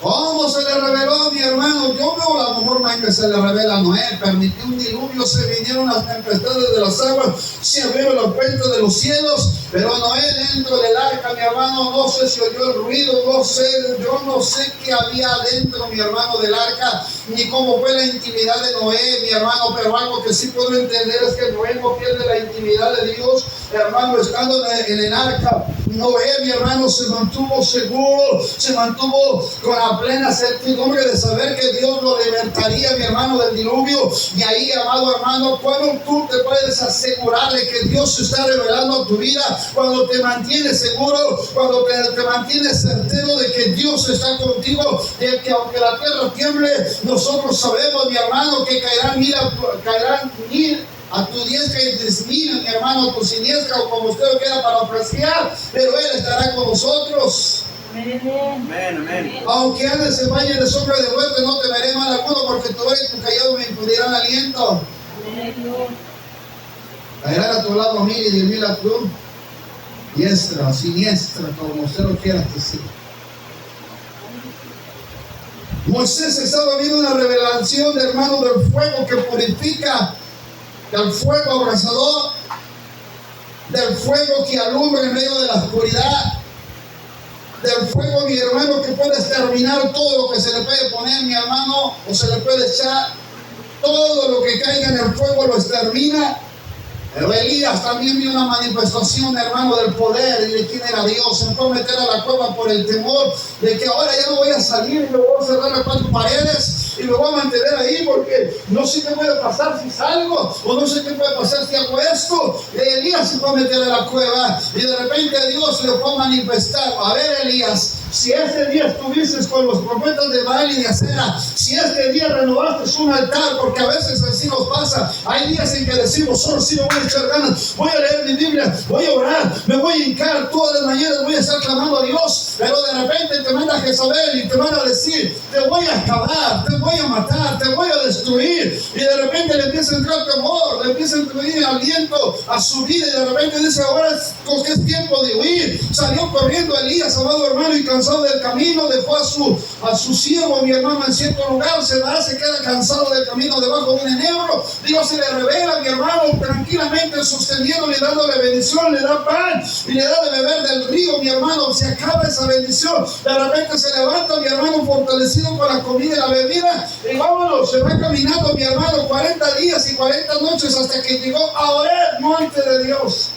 ¿Cómo se le reveló, mi hermano? Yo veo la forma en que se le revela a Noé. Permitió un diluvio, se vinieron las tempestades de las aguas, se abrieron las puertas de los cielos. Pero Noé dentro del arca, mi hermano, no sé si oyó el ruido, yo no sé qué había dentro, mi hermano, del arca, ni cómo fue la intimidad de Noé, mi hermano. Pero algo que sí puedo entender es que Noé no pierde la intimidad de Dios, hermano, estando en el arca. Noé, mi hermano, se mantuvo seguro, se mantuvo con la plena certidumbre de saber que Dios lo libertaría, mi hermano, del diluvio. Y ahí, amado hermano, cuando tú te puedes asegurar de que Dios se está revelando a tu vida, cuando te mantienes seguro, cuando te mantienes certero de que Dios está contigo, de que aunque la tierra tiemble, nosotros sabemos, mi hermano, que caerán mil a tu diestra y 10,000, mi hermano, a tu siniestra, o como usted lo quiera para apreciar, pero Él estará con nosotros. Amén, amén. Aunque andes en valle de sombra de muerte, no temeré mal alguno, porque tu vara y tu callado me infundirán aliento. Caerán a tu lado 1,000 y 10,000 a tu diestra, siniestra, como usted lo quiera decir. Moisés estaba viendo una revelación, hermano, del fuego que purifica, del fuego abrasador, del fuego que alumbra en medio de la oscuridad, del fuego, mi hermano, que puede exterminar todo lo que se le puede poner, mi hermano, o se le puede echar. Todo lo que caiga en el fuego lo extermina. Pero Elías también vio una manifestación, hermano, del poder y de quién era Dios. Se fue a meter a la cueva por el temor de que ahora ya no voy a salir y me voy a cerrar las 4 paredes y me voy a mantener ahí porque no sé qué puede pasar si salgo, o no sé qué puede pasar si hago esto. Elías se fue a meter a la cueva y de repente Dios le fue a manifestar: a ver, Elías, si este día estuvieses con los profetas de Baal y de Acera, si este día renovaste un altar, porque a veces así nos pasa, hay días en que decimos: solo si me voy a echar ganas, voy a leer mi Biblia, voy a orar, me voy a hincar todas las mañanas, voy a estar clamando a Dios, pero de repente te manda Jezabel y te van a decir: te voy a acabar, te voy a matar, te voy a destruir, y de repente le empieza a entrar temor, le empieza a entrar aliento a su vida, y de repente dice: ahora es tiempo de huir. Salió corriendo Elías, amado hermano, y cansado cansado del camino, dejó a su siervo, mi hermano, en cierto lugar, se queda cansado del camino debajo de un enebro. Dios se le revela, mi hermano, tranquilamente sosteniéndole, dándole bendición, le da pan y le da de beber del río, mi hermano. Se acaba esa bendición. De repente se levanta, mi hermano, fortalecido con la comida y la bebida, y vámonos, se va caminando, mi hermano, 40 días y 40 noches hasta que llegó a Horeb, monte de Dios.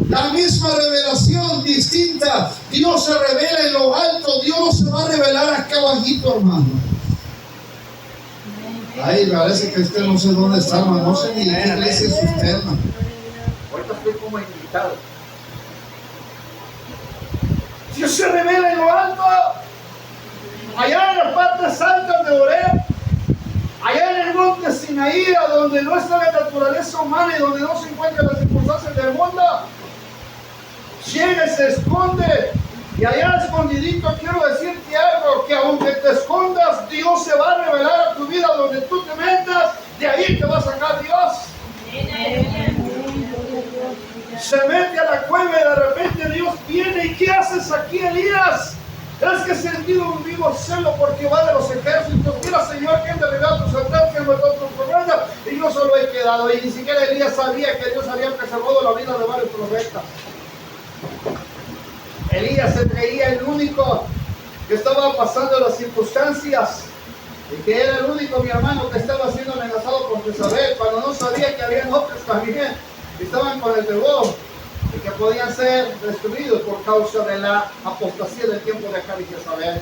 La misma revelación distinta. Dios se revela en lo alto, Dios no se va a revelar acá abajito, hermano. Ay, parece que usted no sé dónde está, hermano, no sé ni de qué iglesia es usted, hermano. Ahorita estoy como invitado. Dios se revela en lo alto, allá en las partes altas de Horeb, allá en el monte Sinaí, donde no está la naturaleza humana y donde no se encuentran las circunstancias del mundo. Llega y se esconde, y allá escondidito quiero decirte algo, que aunque te escondas, Dios se va a revelar a tu vida donde tú te metas, de ahí te va a sacar Dios. Se mete a la cueva y de repente Dios viene. ¿Y qué haces aquí, Elías? Es que he sentido un vivo celo por Jehová de los ejércitos. Mira, Señor, ¿quién derribó tus altares? ¿Quién mató tus profetas? Y yo solo he quedado. Y ni siquiera Elías sabía que Dios había preservado la vida de varios profetas. Elías se creía el único que estaba pasando las circunstancias, y que era el único, mi hermano, que estaba siendo amenazado por Jezabel, cuando no sabía que habían otros también que estaban con el temor y que podían ser destruidos por causa de la apostasía del tiempo de Acab y Jezabel.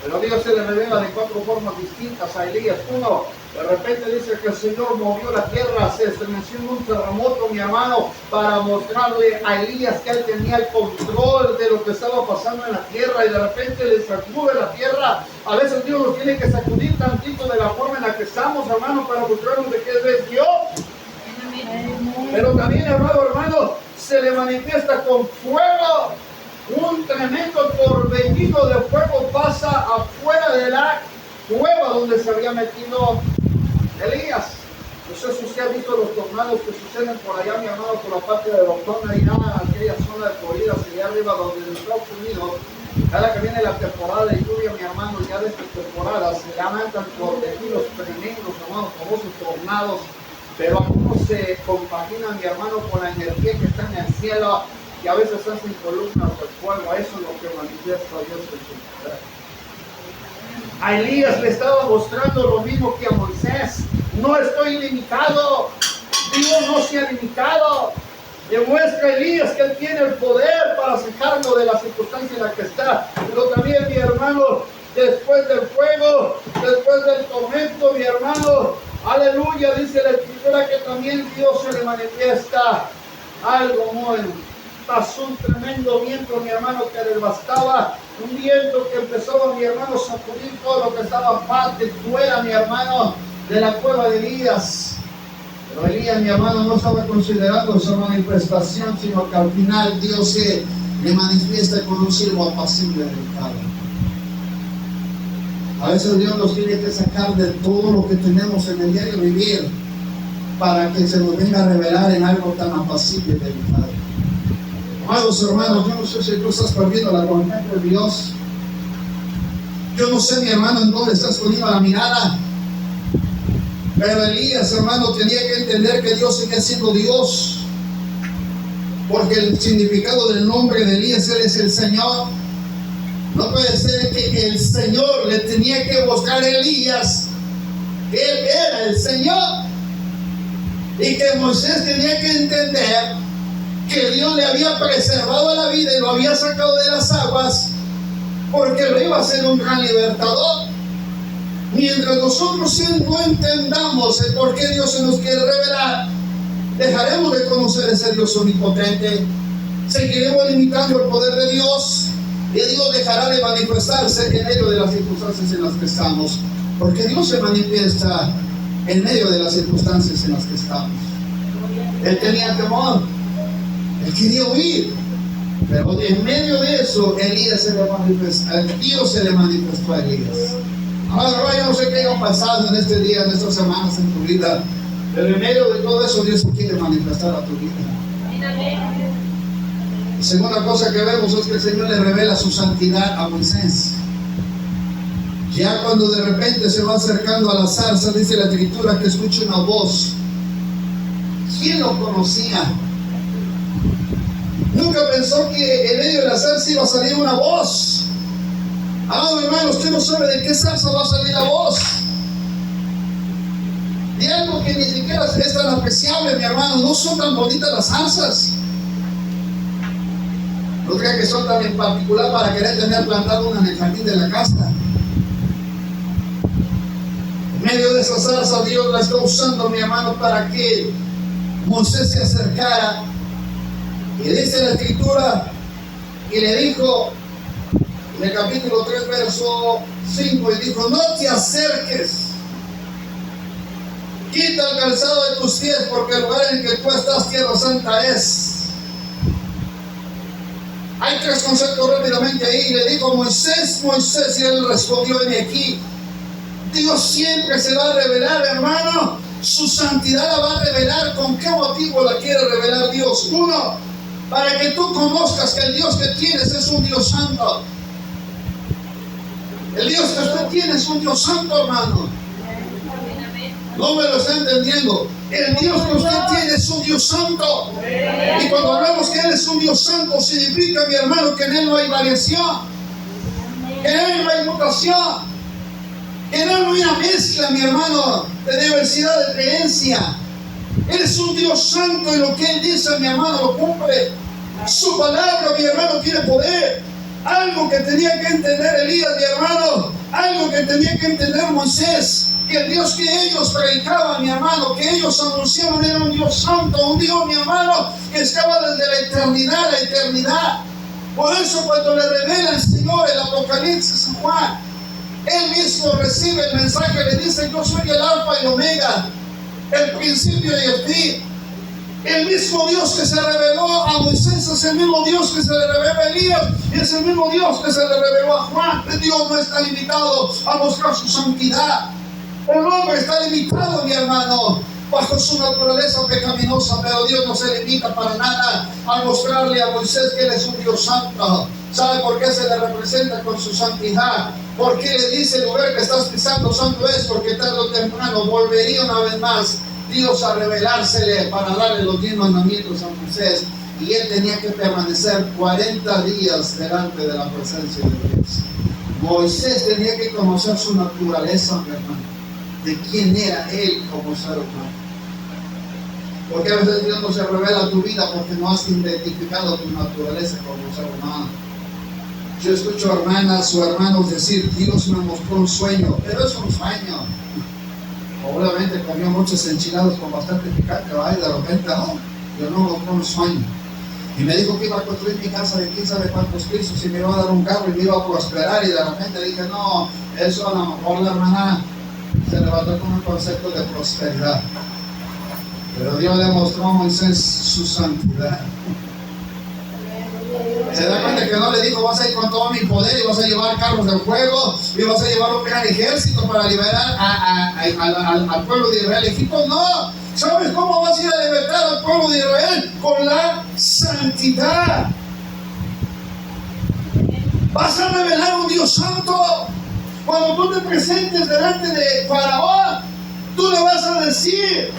Pero Dios se le revela de 4 formas distintas a Elías. Uno, de repente dice que el Señor movió la tierra, se estremeció en un terremoto, mi hermano, para mostrarle a Elías que él tenía el control de lo que estaba pasando en la tierra, y de repente le sacude la tierra. A veces Dios nos tiene que sacudir tantito de la forma en la que estamos, hermano, para mostrarnos de qué es Dios. Pero también, hermano, se le manifiesta con fuego. Un tremendo torbellino de fuego pasa afuera de la cueva donde se había metido Elías. No sé si usted ha visto los tornados que suceden por allá, mi hermano, por la parte de Doctona y nada, aquella zona de Florida, allá arriba donde en Estados Unidos, cada que viene la temporada de lluvia, mi hermano, ya de esta temporada se levantan torbellinos tremendos, hermano, famosos tornados. Pero algunos se compaginan, mi hermano, con la energía que está en el cielo, y a veces hacen columnas de fuego. Eso es lo que manifiesta Dios en su poder. A Elías le estaba mostrando lo mismo que a Moisés. No estoy limitado. Dios no se ha limitado. Demuestra a Elías que él tiene el poder para sacarlo de la circunstancia en la que está. Pero también, mi hermano, después del fuego, después del tormento, mi hermano, aleluya, dice la Escritura que también Dios se le manifiesta algo nuevo. Pasó un tremendo viento, mi hermano, que devastaba, un viento que empezó, mi hermano, a sacudir todo lo que estaba parte fuera, mi hermano, de la cueva de Elías. Pero Elías, mi hermano, no estaba considerando esa manifestación, sino que al final Dios se le manifiesta con un silbo apacible del Padre. A veces Dios nos tiene que sacar de todo lo que tenemos en el diario vivir para que se nos venga a revelar en algo tan apacible del Padre. Amados hermanos, yo no sé si tú estás perdiendo la voluntad de Dios. Yo no sé, mi hermano, en dónde estás poniendo la mirada. Pero Elías, hermano, tenía que entender que Dios sigue siendo Dios. Porque el significado del nombre de Elías, él es el Señor. No puede ser que el Señor le tenía que buscar a Elías. Él era el Señor. Y que Moisés tenía que entender que Dios le había preservado la vida y lo había sacado de las aguas, porque lo iba a ser un gran libertador. Mientras nosotros no entendamos el por qué Dios se nos quiere revelar, dejaremos de conocer ese Dios omnipotente, seguiremos limitando el poder de Dios, y Dios dejará de manifestarse en medio de las circunstancias en las que estamos, porque Dios se manifiesta en medio de las circunstancias en las que estamos. Él tenía temor, él quería huir, pero en medio de eso Elías se le manifestó, Dios se le manifestó a Elías. Ahora yo no sé qué haya pasado en este día, en estas semanas en tu vida, pero en medio de todo eso Dios se quiere manifestar a tu vida. Segunda cosa que vemos es que el Señor le revela su santidad a Moisés. Ya cuando de repente se va acercando a la zarza, dice la Escritura que escucha una voz. ¿Quién lo conocía? Nunca pensó que en medio de la zarza iba a salir una voz. Amado hermano, usted no sabe de qué zarza va a salir la voz. De algo que ni siquiera es tan apreciable, mi hermano. No son tan bonitas las zarzas. No crea que son tan en particular para querer tener plantado una en el jardín de la casa. En medio de esa zarza, Dios la está usando, mi hermano, para que Moisés se acercara. Y dice la Escritura, y le dijo, en el capítulo 3, verso 5, y dijo: no te acerques, quita el calzado de tus pies, porque el lugar en que tú estás, tierra santa es. Hay tres conceptos rápidamente ahí. Y le dijo: Moisés, Moisés, y él respondió: ven aquí. Dios siempre se va a revelar, hermano. Su santidad la va a revelar. ¿Con qué motivo la quiere revelar Dios? Uno, para que tú conozcas que el Dios que tienes es un Dios santo. El Dios que usted tiene es un Dios santo, hermano. No me lo está entendiendo. El Dios que usted tiene es un Dios santo. Y cuando hablamos que Él es un Dios santo, significa, mi hermano, que en Él no hay variación, que en Él no hay mutación, que en Él no hay una mezcla, mi hermano, de diversidad de creencia. Él es un Dios santo y lo que Él dice, mi hermano, lo cumple. Su palabra, mi hermano, tiene poder. Algo que tenía que entender Elías, mi hermano, algo que tenía que entender Moisés, que el Dios que ellos predicaban, mi hermano, que ellos anunciaban, era un Dios santo, un Dios, mi hermano, que estaba desde la eternidad a la eternidad. Por eso cuando le revela el Señor el Apocalipsis a Juan, Él mismo recibe el mensaje, le dice: yo soy el Alfa y el Omega, el principio y el fin. El mismo Dios que se reveló a Moisés es el mismo Dios que se le reveló a Elías, y es el mismo Dios que se le reveló a Juan. Dios no está limitado a mostrar su santidad. El hombre está limitado, mi hermano, bajo su naturaleza pecaminosa, pero Dios no se limita para nada a mostrarle a Moisés que Él es un Dios santo. ¿Sabe por qué se le representa con su santidad? ¿Por qué le dice: el lugar que estás pisando santo es? Porque tarde o temprano volvería una vez más Dios a revelársele para darle los 10 mandamientos a Moisés, y él tenía que permanecer 40 días delante de la presencia de Dios. Moisés tenía que conocer su naturaleza, mi hermano, de quién era él como ser humano. Porque a veces Dios no se revela a tu vida porque no has identificado tu naturaleza como ser humano. Yo escucho hermanas o hermanos decir: Dios me mostró un sueño, pero es un sueño. Obviamente comió muchos enchilados con bastante picante, y de repente, yo no mostró un sueño. Y me dijo que iba a construir mi casa de quién sabe cuántos pisos y me iba a dar un carro y me iba a prosperar, y de repente dije: no, eso a lo mejor la hermana se levantó con un concepto de prosperidad. Pero Dios le mostró a Moisés su santidad. Se da cuenta que no le dijo: vas a ir con todo mi poder y vas a llevar carros de fuego y vas a llevar un gran ejército para liberar al pueblo de Israel. Egipto no. ¿Sabes cómo vas a ir a libertar al pueblo de Israel? Con la santidad. Vas a revelar un Dios santo. Cuando tú te presentes delante de Faraón, tú le vas a decir: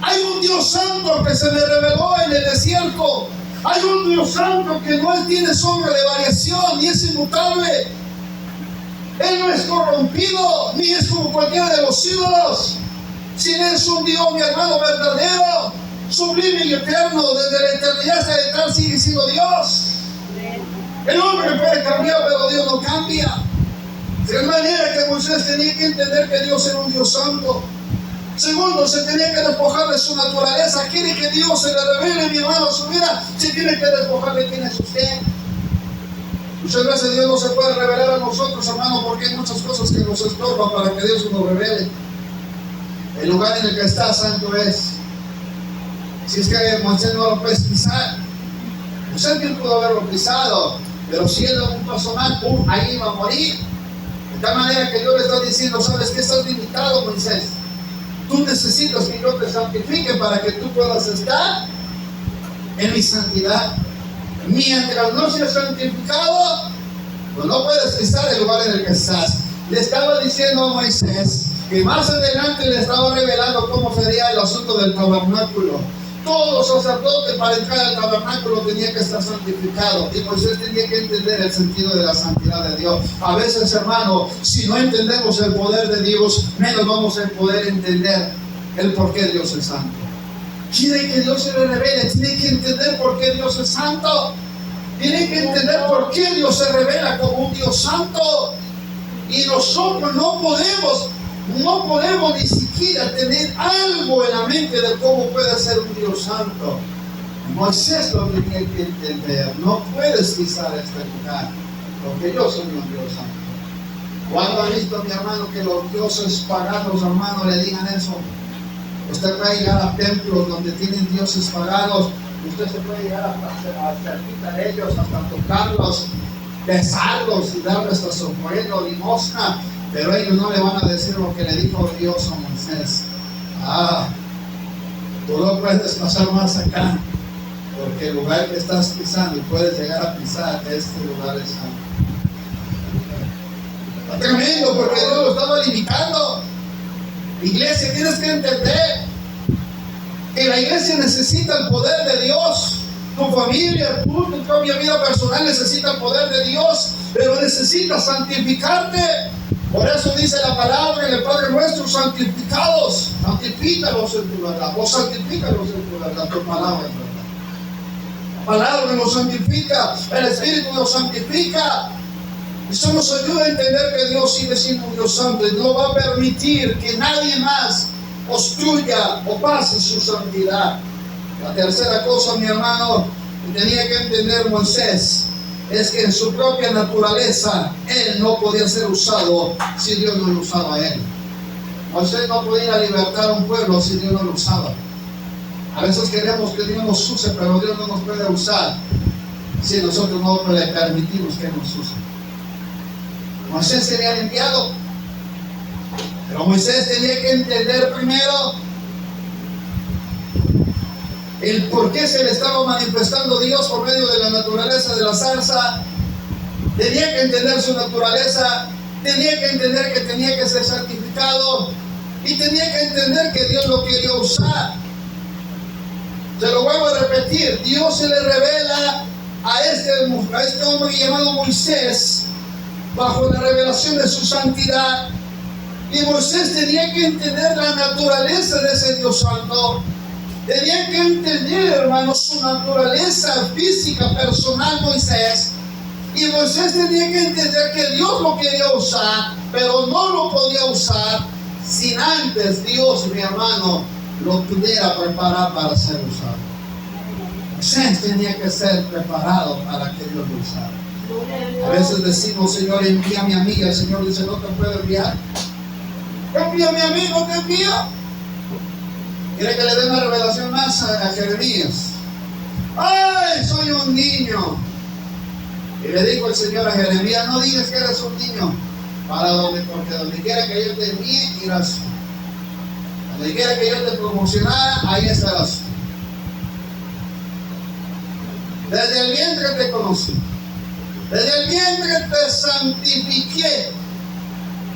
hay un Dios santo que se me reveló en el desierto. Hay un Dios santo que no tiene sombra de variación y es inmutable. Él no es corrompido ni es como cualquiera de los ídolos. Si Él es un Dios, mi hermano, verdadero, sublime y eterno, desde la eternidad hasta el eterno sigue siendo Dios. El hombre puede cambiar, pero Dios no cambia. De manera que Moisés tenía que entender que Dios era un Dios santo. Segundo, se tenía que despojar de su naturaleza. Quiere que Dios se le revele, mi hermano, a su vida, se tiene que despojar de quién es usted. Muchas veces Dios no se puede revelar a nosotros, hermano, porque hay muchas cosas que nos estorban para que Dios nos revele. El lugar en el que está santo es. Si es que Moisés no lo puede pisar, Moisés bien pudo haberlo pisado, pero si él da un paso más, ahí va a morir. De tal manera que Dios le está diciendo: ¿sabes qué? Estás limitado, Moisés. Tú necesitas que yo te santifique para que tú puedas estar en mi santidad. Mientras no seas santificado, pues no puedes pisar el lugar en el que estás. Le estaba diciendo a Moisés que más adelante le estaba revelando cómo sería el asunto del tabernáculo. Todo sacerdote para entrar al tabernáculo tenía que estar santificado, y Moisés tenía que entender el sentido de la santidad de Dios. A veces, hermano, si no entendemos el poder de Dios, menos vamos a poder entender el por qué Dios es santo. Quiere que Dios se le revele, tiene que entender por qué Dios es santo, tiene que entender por qué Dios se revela como un Dios santo. Y nosotros no podemos ni siquiera tener algo en la mente de cómo puede ser un Dios santo. Moisés lo tenía que entender. No puedes pisar este lugar, porque yo soy un Dios santo. ¿Cuándo ha visto, mi hermano, que los dioses paganos, hermano, le digan eso? Usted puede llegar a templos donde tienen dioses paganos, usted se puede llegar a cerquita de ellos, hasta tocarlos, besarlos y darles hasta su ofrenda, limosna, pero ellos no le van a decir lo que le dijo Dios a Moisés. Tú no puedes pasar más acá, porque el lugar que estás pisando y puedes llegar a pisar, este lugar es santo. Está tremendo, porque Dios lo estaba limitando. Iglesia, tienes que entender que la iglesia necesita el poder de Dios. Tu familia, tu propia vida personal necesita el poder de Dios, pero necesitas santificarte. Por eso dice la palabra en el Padre Nuestro: santificados, santifícalos en tu verdad, o santifícalos en tu verdad, tu palabra es verdad. La palabra nos santifica, el Espíritu nos santifica. Eso nos ayuda a entender que Dios sigue siendo un Dios santo y no va a permitir que nadie más obstruya o pase su santidad. La tercera cosa, mi hermano, que tenía que entender Moisés es que en su propia naturaleza él no podía ser usado si Dios no lo usaba a él. Moisés no podía libertar a un pueblo si Dios no lo usaba. A veces queremos que Dios nos use, pero Dios no nos puede usar si nosotros no le permitimos que nos use. Moisés sería enviado, pero Moisés tenía que entender primero el por qué se le estaba manifestando Dios por medio de la naturaleza de la zarza. Tenía que entender su naturaleza, tenía que entender que tenía que ser santificado y tenía que entender que Dios lo quería usar. Se lo vuelvo a repetir: Dios se le revela a este hombre llamado Moisés bajo la revelación de su santidad, y Moisés tenía que entender la naturaleza de ese Dios santo. Tenía que entender, hermano, su naturaleza física, personal, Moisés. Y Moisés tenía que entender que Dios lo quería usar, pero no lo podía usar sin antes Dios, mi hermano, lo pudiera preparar para ser usado. Moisés tenía que ser preparado para que Dios lo usara. A veces decimos: Señor, envíame a mí. Y el Señor dice: no te puedo enviar. Envíame a mí, no te envío. Quiere que le dé una revelación más a Jeremías. ¡Ay, soy un niño! Y le dijo el Señor a Jeremías: no digas que eres un niño, porque donde quiera que yo te envíe, irás tú. Donde quiera que yo te promocionara, ahí estarás tú. Desde el vientre te conocí, desde el vientre te santifiqué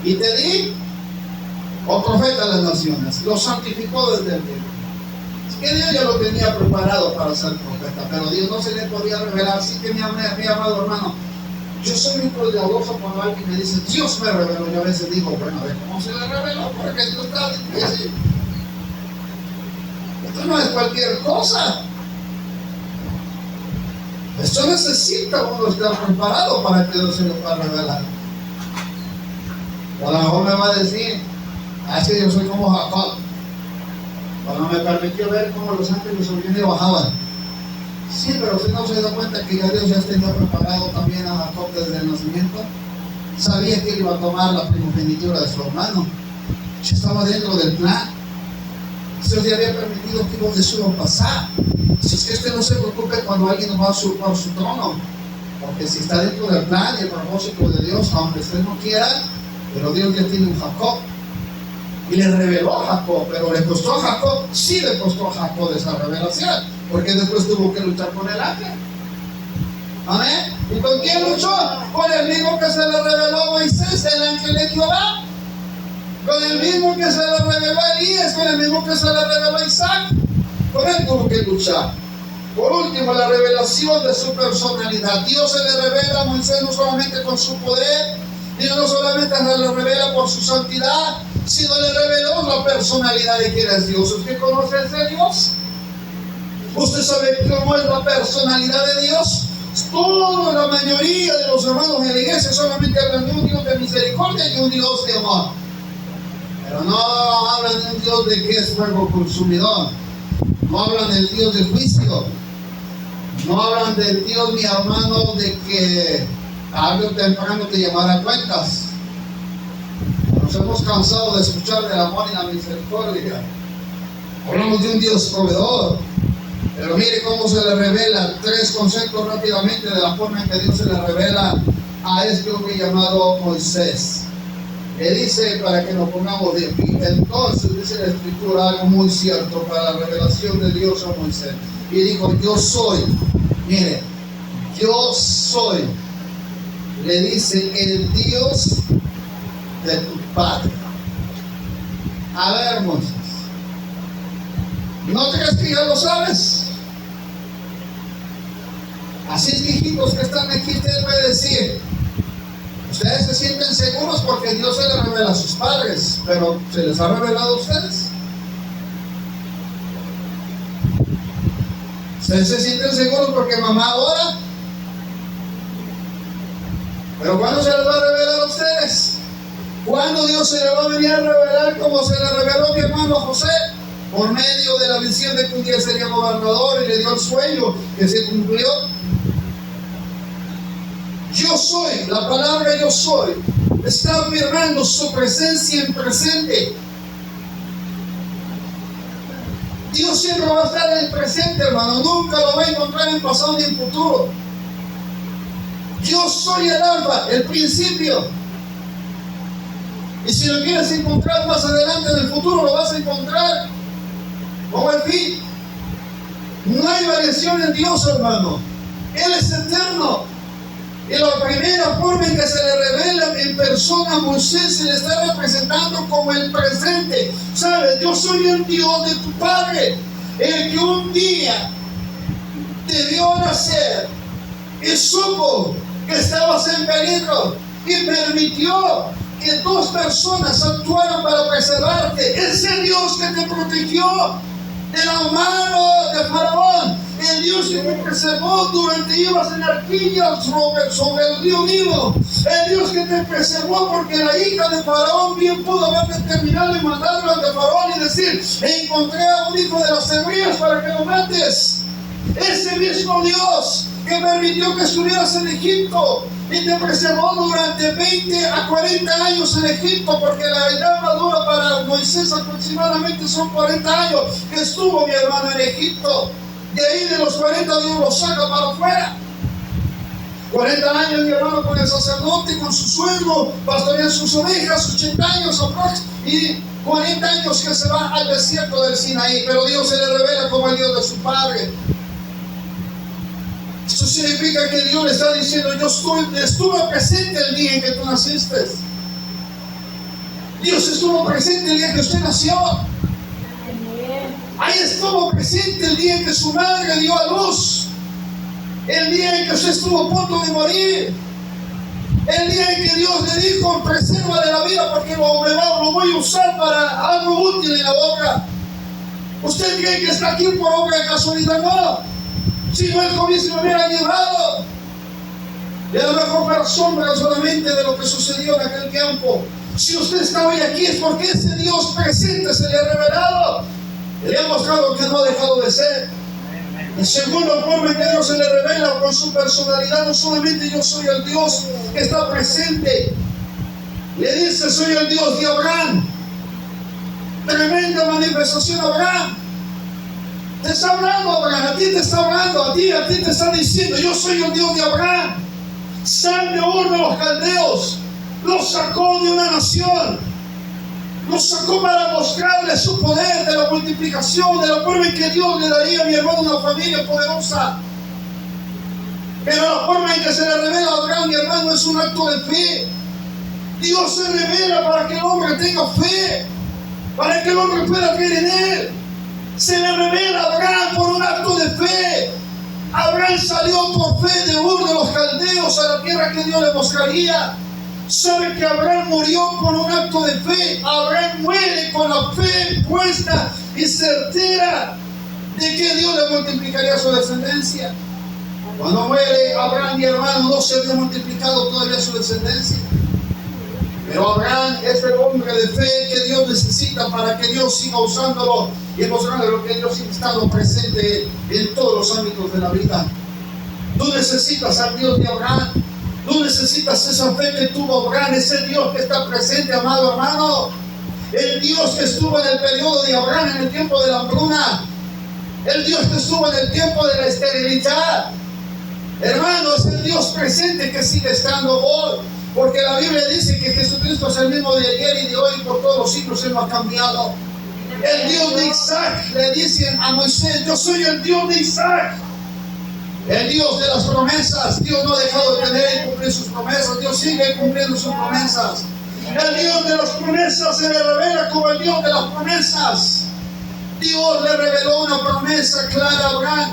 y te di por profeta a las naciones. Lo santificó desde el vientre. Es que Dios ya lo tenía preparado para ser profeta, pero Dios no se le podía revelar. Así que mi amado hermano, yo soy muy cuidadoso cuando alguien me dice: Dios me reveló. Yo a veces digo: bueno, a ver cómo se le reveló, porque esto está difícil. Esto no es cualquier cosa. Esto necesita uno estar preparado para que Dios se lo pueda revelar. O a lo mejor me va a decir: es que yo soy como Jacob, cuando me permitió ver cómo los ángeles subían y bajaban. Sí, pero usted no se da cuenta que ya Dios ya tenía preparado también a Jacob desde el nacimiento. Sabía que él iba a tomar la primogenitura de su hermano. Ya estaba dentro del plan. Dios ya había permitido que eso iba a pasar. Así es que usted no se preocupe cuando alguien va a usurpar su trono, porque si está dentro del plan y el propósito de Dios, aunque usted no quiera, pero Dios ya tiene un Jacob. Y le reveló a Jacob, pero le costó a Jacob, sí le costó a Jacob esa revelación, porque después tuvo que luchar con el ángel. Amén. ¿Y con quién luchó? Con el mismo que se le reveló a Moisés, el ángel de Jehová. Con el mismo que se le reveló a Elías, con el mismo que se le reveló a Isaac. Con él tuvo que luchar. Por último, la revelación de su personalidad. Dios se le revela a Moisés no solamente con su poder, Dios no solamente se le revela por su santidad, sino le reveló la personalidad de quién es Dios. ¿Usted conoce a ese Dios? ¿Usted sabe cómo es la personalidad de Dios? Toda la mayoría de los hermanos en la iglesia solamente hablan de un Dios de misericordia y un Dios de amor. Pero no hablan de un Dios de que es fuego consumidor. No hablan del Dios de juicio. No hablan del Dios, mi hermano, de que tarde o temprano te llamará cuentas. Nos hemos cansado de escuchar del amor y la misericordia. Hablamos de un Dios proveedor. Pero mire cómo se le revela. 3 conceptos rápidamente de la forma en que Dios se le revela a este hombre llamado Moisés. Le dice, para que nos pongamos de pie, entonces dice la Escritura algo muy cierto para la revelación de Dios a Moisés. Y dijo, yo soy, mire, yo soy, le dice, el Dios de tu padre. A ver, Moisés, ¿no te crees que ya lo sabes? Así es, hijitos que están aquí, ustedes pueden decir, ustedes se sienten seguros porque Dios se les revela a sus padres, pero ¿se les ha revelado a ustedes? ¿Ustedes se sienten seguros porque mamá ora? Pero ¿cuándo se les va a revelar a ustedes? ¿Cuándo Dios se le va a venir a revelar como se le reveló a mi hermano José? Por medio de la visión de que un día sería gobernador y le dio el sueño que se cumplió. Yo soy, la palabra yo soy, está afirmando su presencia en presente. Dios siempre va a estar en el presente, hermano. Nunca lo va a encontrar en pasado ni en futuro. Yo soy el alfa, el principio. Y si lo quieres encontrar más adelante en el futuro, lo vas a encontrar como el fin. No hay variación en Dios, hermano. Él es eterno. Y la primera forma en que se le revela en persona a Moisés se le está representando como el presente. ¿Sabes? Yo soy el Dios de tu padre, el que un día te vio nacer y supo que estabas en peligro y permitió que 2 personas actuaran para preservarte. Ese Dios que te protegió de la mano de Faraón, el Dios que te preservó durante ibas en arquilla sobre el río Nilo, el Dios que te preservó porque la hija de Faraón bien pudo haber determinado y mandarlo ante Faraón y decir, encontré a un hijo de las hebreas para que lo mates. Ese mismo Dios que permitió que estuvieras en Egipto y te preservó durante 20 a 40 años en Egipto, porque la edad madura para Moisés aproximadamente son 40 años que estuvo mi hermano en Egipto. De ahí de los 40 Dios lo saca para afuera. 40 años mi hermano con el sacerdote, con su suegro, pastorean sus ovejas, 80 años aproximadamente, y 40 años que se va al desierto del Sinaí, pero Dios se le revela como el Dios de su padre. Esto significa que Dios le está diciendo, yo estuve presente el día en que tú naciste. Dios estuvo presente el día que usted nació. Ahí estuvo presente el día en que su madre dio a luz. El día en que usted estuvo a punto de morir. El día en que Dios le dijo, preserva de la vida porque lo voy a usar para algo útil en la obra. ¿Usted cree que está aquí por obra de casualidad? No. Si no, el COVID se lo hubiera llevado. Y a lo mejor fue sombra solamente de lo que sucedió en aquel tiempo. Si usted está hoy aquí es porque ese Dios presente se le ha revelado. Le ha mostrado que no ha dejado de ser. En segunda forma en que Dios se le revela con su personalidad, no solamente yo soy el Dios que está presente. Le dice, soy el Dios de Abraham. Tremenda manifestación a Abraham. Te está hablando Abraham, a ti te está hablando, a ti te está diciendo, yo soy el Dios de Abraham. Sal de Ur de los caldeos, los sacó de una nación, los sacó para mostrarle su poder de la multiplicación, de la forma en que Dios le daría a mi hermano una familia poderosa. Pero la forma en que se le revela a Abraham, mi hermano, es un acto de fe. Dios se revela para que el hombre tenga fe, para que el hombre pueda creer en él. Se le revela a Abraham por un acto de fe. Abraham salió por fe de Ur de los Caldeos a la tierra que Dios le mostraría. Sabe que Abraham murió por un acto de fe. Abraham muere con la fe puesta y certera de que Dios le multiplicaría su descendencia. Cuando muere Abraham, mi hermano, no se había multiplicado todavía su descendencia. Pero Abraham es el hombre de fe que Dios necesita para que Dios siga usándolo y mostrándole lo que Dios ha estado presente en todos los ámbitos de la vida. Tú necesitas al Dios de Abraham. Tú necesitas esa fe que tuvo Abraham, ese Dios que está presente, amado hermano. El Dios que estuvo en el periodo de Abraham, en el tiempo de la hambruna. El Dios que estuvo en el tiempo de la esterilidad. Hermanos, el Dios presente que sigue estando hoy. Porque la Biblia dice que Jesucristo es el mismo de ayer y de hoy y por todos los siglos. Él no ha cambiado. El Dios de Isaac le dice a Moisés: yo soy el Dios de Isaac. El Dios de las promesas. Dios no ha dejado de tener y cumplir sus promesas. Dios sigue cumpliendo sus promesas. El Dios de las promesas se le revela como el Dios de las promesas. Dios le reveló una promesa clara a Abraham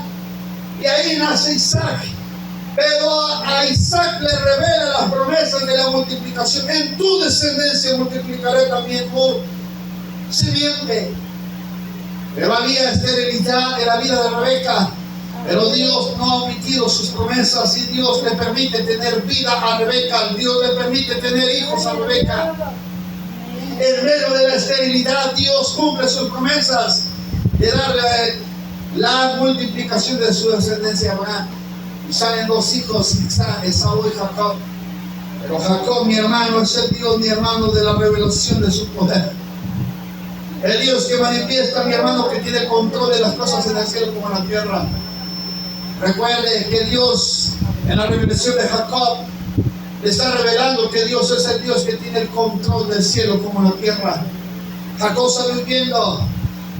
y ahí nace Isaac. Pero a Isaac le revela las promesas de la multiplicación. En tu descendencia multiplicaré también tu simiente. Pero había esterilidad en la vida de Rebeca. Pero Dios no ha omitido sus promesas y Dios le permite tener vida a Rebeca. Dios le permite tener hijos a Rebeca. En medio de la esterilidad, Dios cumple sus promesas de darle la multiplicación de su descendencia a Abraham. Y salen dos hijos, Esaú y Jacob. Pero Jacob, mi hermano, es el Dios, mi hermano, de la revelación de su poder. El Dios que manifiesta, mi hermano, que tiene control de las cosas en el cielo como en la tierra. Recuerde que Dios, en la revelación de Jacob, le está revelando que Dios es el Dios que tiene el control del cielo como en la tierra. Jacob salió viendo.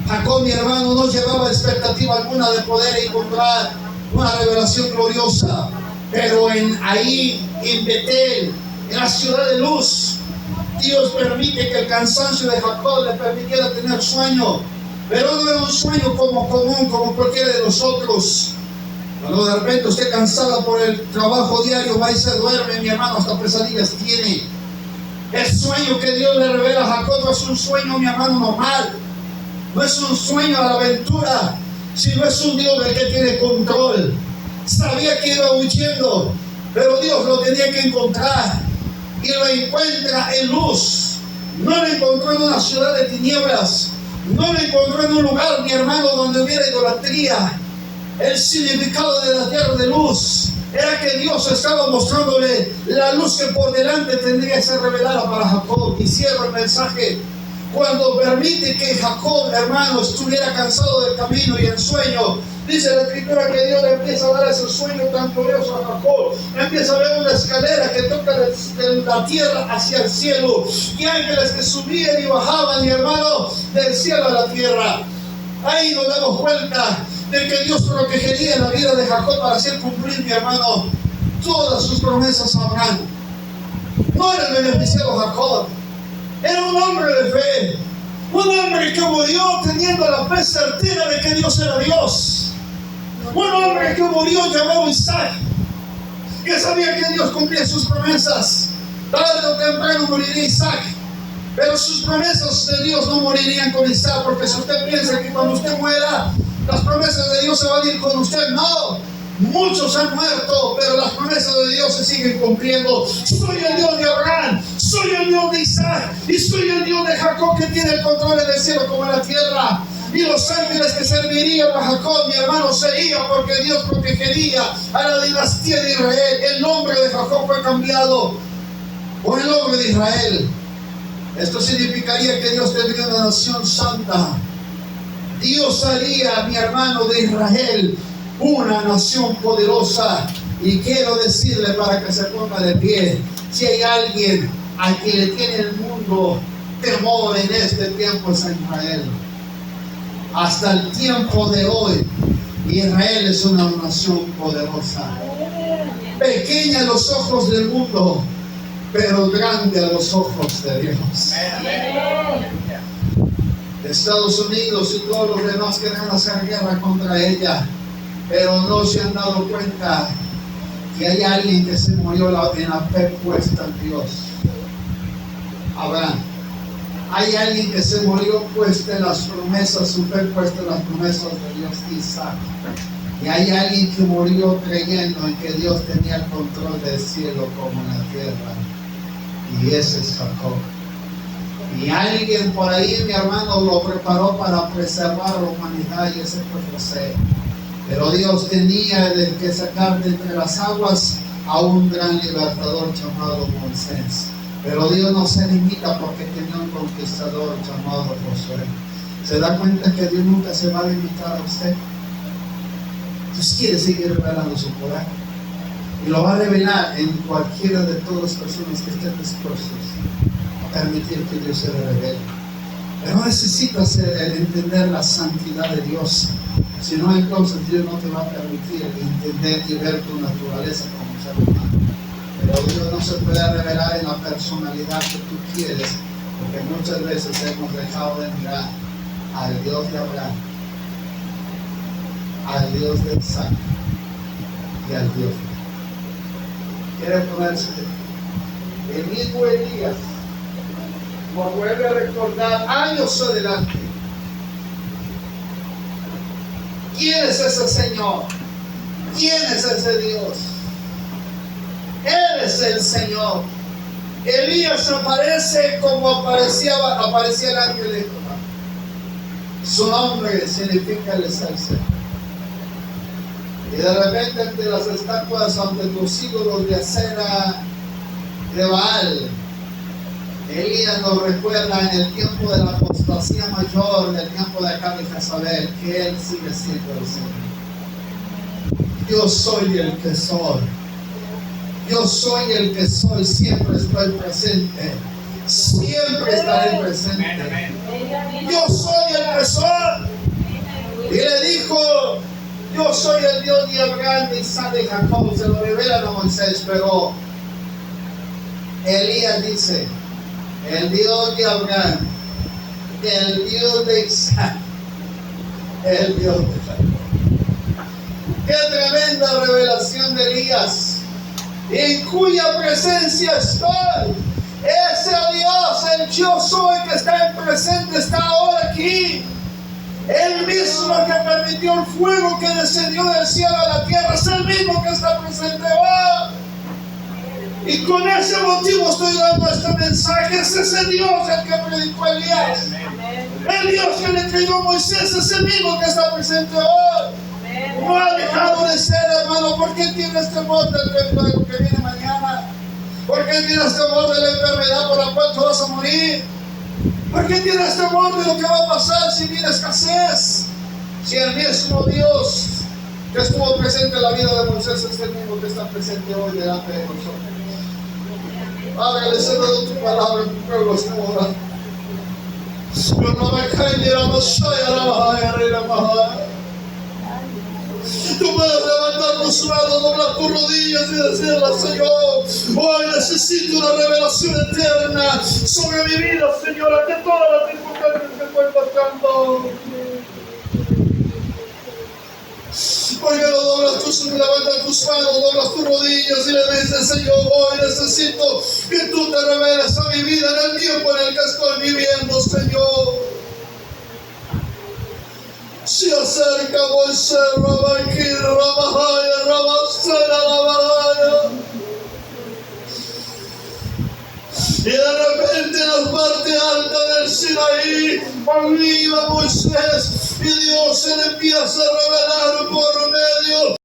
Jacob, mi hermano, no llevaba expectativa alguna de poder encontrar una revelación gloriosa. Pero ahí, en Betel, en la ciudad de luz, Dios permite que el cansancio de Jacob le permitiera tener sueño. Pero no era un sueño como común, como cualquiera de nosotros. Cuando de repente usted cansado por el trabajo diario, va y se duerme, mi hermano, hasta pesadillas tiene. El sueño que Dios le revela a Jacob no es un sueño, mi hermano, normal. No es un sueño a la aventura, sino es un Dios del que tiene control. Sabía que iba huyendo, pero Dios lo tenía que encontrar. Y lo encuentra en luz. No lo encontró en una ciudad de tinieblas. No lo encontró en un lugar, mi hermano, donde hubiera idolatría. El significado de la tierra de luz era que Dios estaba mostrándole la luz que por delante tendría que ser revelada para Jacob. Y cierro el mensaje. Cuando permite que Jacob, hermano, estuviera cansado del camino y en sueño, dice la escritura que Dios le empieza a dar ese sueño tan glorioso a Jacob. Empieza a ver una escalera que toca de la tierra hacia el cielo y ángeles que subían y bajaban, mi hermano, del cielo a la tierra. Ahí nos damos cuenta de que Dios protegería la vida de Jacob para hacer cumplir, mi hermano, todas sus promesas a Abraham. No era el beneficiado Jacob, era un hombre de fe, un hombre que murió teniendo la fe certera de que Dios era Dios, un hombre que murió llamado Isaac, que sabía que Dios cumplía sus promesas. Tarde o temprano moriría Isaac, pero sus promesas de Dios no morirían con Isaac, porque si usted piensa que cuando usted muera las promesas de Dios se van a ir con usted, no. Muchos han muerto, pero las promesas de Dios se siguen cumpliendo. Soy el Dios de Abraham, soy el Dios de Isaac y soy el Dios de Jacob, que tiene el control del cielo como en la tierra. Y los ángeles que servirían a Jacob, mi hermano, sería porque Dios protegería a la dinastía de Israel. El nombre de Jacob fue cambiado por el nombre de Israel. Esto significaría que Dios tendría una nación santa. Dios haría, mi hermano, de Israel una nación poderosa. Y quiero decirle, para que se ponga de pie, si hay alguien a quien le tiene el mundo temor en este tiempo, es a Israel. Hasta el tiempo de hoy, Israel es una nación poderosa. pequeña a los ojos del mundo, pero grande a los ojos de Dios. Estados Unidos y todos los demás quieren hacer guerra contra ella, pero no se han dado cuenta que hay alguien que se murió en la fe puesta en Dios. Abraham. Hay alguien que se murió puesta en las promesas, su fe puesta en las promesas de Dios, Isaac. Y hay alguien que murió creyendo en que Dios tenía el control del cielo como en la tierra. Y ese es Jacob. Y alguien por ahí, mi hermano, lo preparó para preservar la humanidad, y ese fue José. Pero Dios tenía que sacar de entre las aguas a un gran libertador llamado Moisés. Pero Dios no se limita porque tenía un conquistador llamado Josué. ¿Se da cuenta que Dios nunca se va a limitar a usted? Dios quiere seguir revelando su poder. Y lo va a revelar en cualquiera de todas las personas que estén dispuestos a permitir que Dios se le revele. Pero necesitas entender la santidad de Dios. Si no, entonces Dios no te va a permitir entender y ver tu naturaleza como ser humano. Pero Dios no se puede revelar en la personalidad que tú quieres, porque muchas veces hemos dejado de mirar al Dios de Abraham, al Dios de Isaac y al Dios de Jacob. Quiere ponerse el mismo Elías, nos vuelve a recordar años adelante. ¿Quién es ese Señor? ¿Quién es ese Dios? Él es el Señor. Elías aparece como aparecía el ángel de Jehová. Su nombre significa el excelso. Y de repente ante las estatuas, ante los ídolos de acera de Baal, Elías nos recuerda en el tiempo de la apostasía mayor, en el tiempo de Acab y Jezabel, que Él sigue siendo el Señor. Yo soy el que soy. Yo soy el que soy, siempre estoy presente. Siempre estaré presente. Yo soy el que soy. Y le dijo, yo soy el Dios de Abraham, de Isaac, de Jacob. Se lo revelan a Moisés, pero Elías dice, el Dios de Abraham, el Dios de Isaac, el Dios de Jacob. Qué tremenda revelación de Elías, en cuya presencia estoy. Ese Dios, el yo soy que está en presente, está ahora aquí. El mismo que permitió el fuego que descendió del cielo a la tierra, es el mismo que está presente hoy. Y con ese motivo estoy dando este mensaje. Es ese Dios el que predicó Elías. El Dios que le entregó a Moisés es el mismo que está presente hoy. No ha dejado de ser, hermano. ¿Por qué tienes temor de lo que viene mañana? ¿Por qué tienes temor de la enfermedad por la cual tú vas a morir? ¿Por qué tienes temor de lo que va a pasar si viene escasez? Si el mismo Dios que estuvo presente en la vida de Moisés es el mismo que está presente hoy delante de nosotros. Padre, le cedo tu palabra, tu pueblo está orando. Tú puedes levantar tus manos, doblar tus rodillas y decirle al Señor, hoy necesito una revelación eterna sobre mi vida, Señor, ante todas las circunstancias que estoy pasando. Porque levantas tus manos, doblas tus rodillas y le dices, Señor, hoy necesito que tú te reveles a mi vida en el tiempo en el que estoy viviendo, Señor. Se acerca Moisés, Rabaquín, Rabahaya, Rabasena, Rabahaya. Y de repente en la parte alta del Sinaí, arriba Moisés, y Dios se le empieza a revelar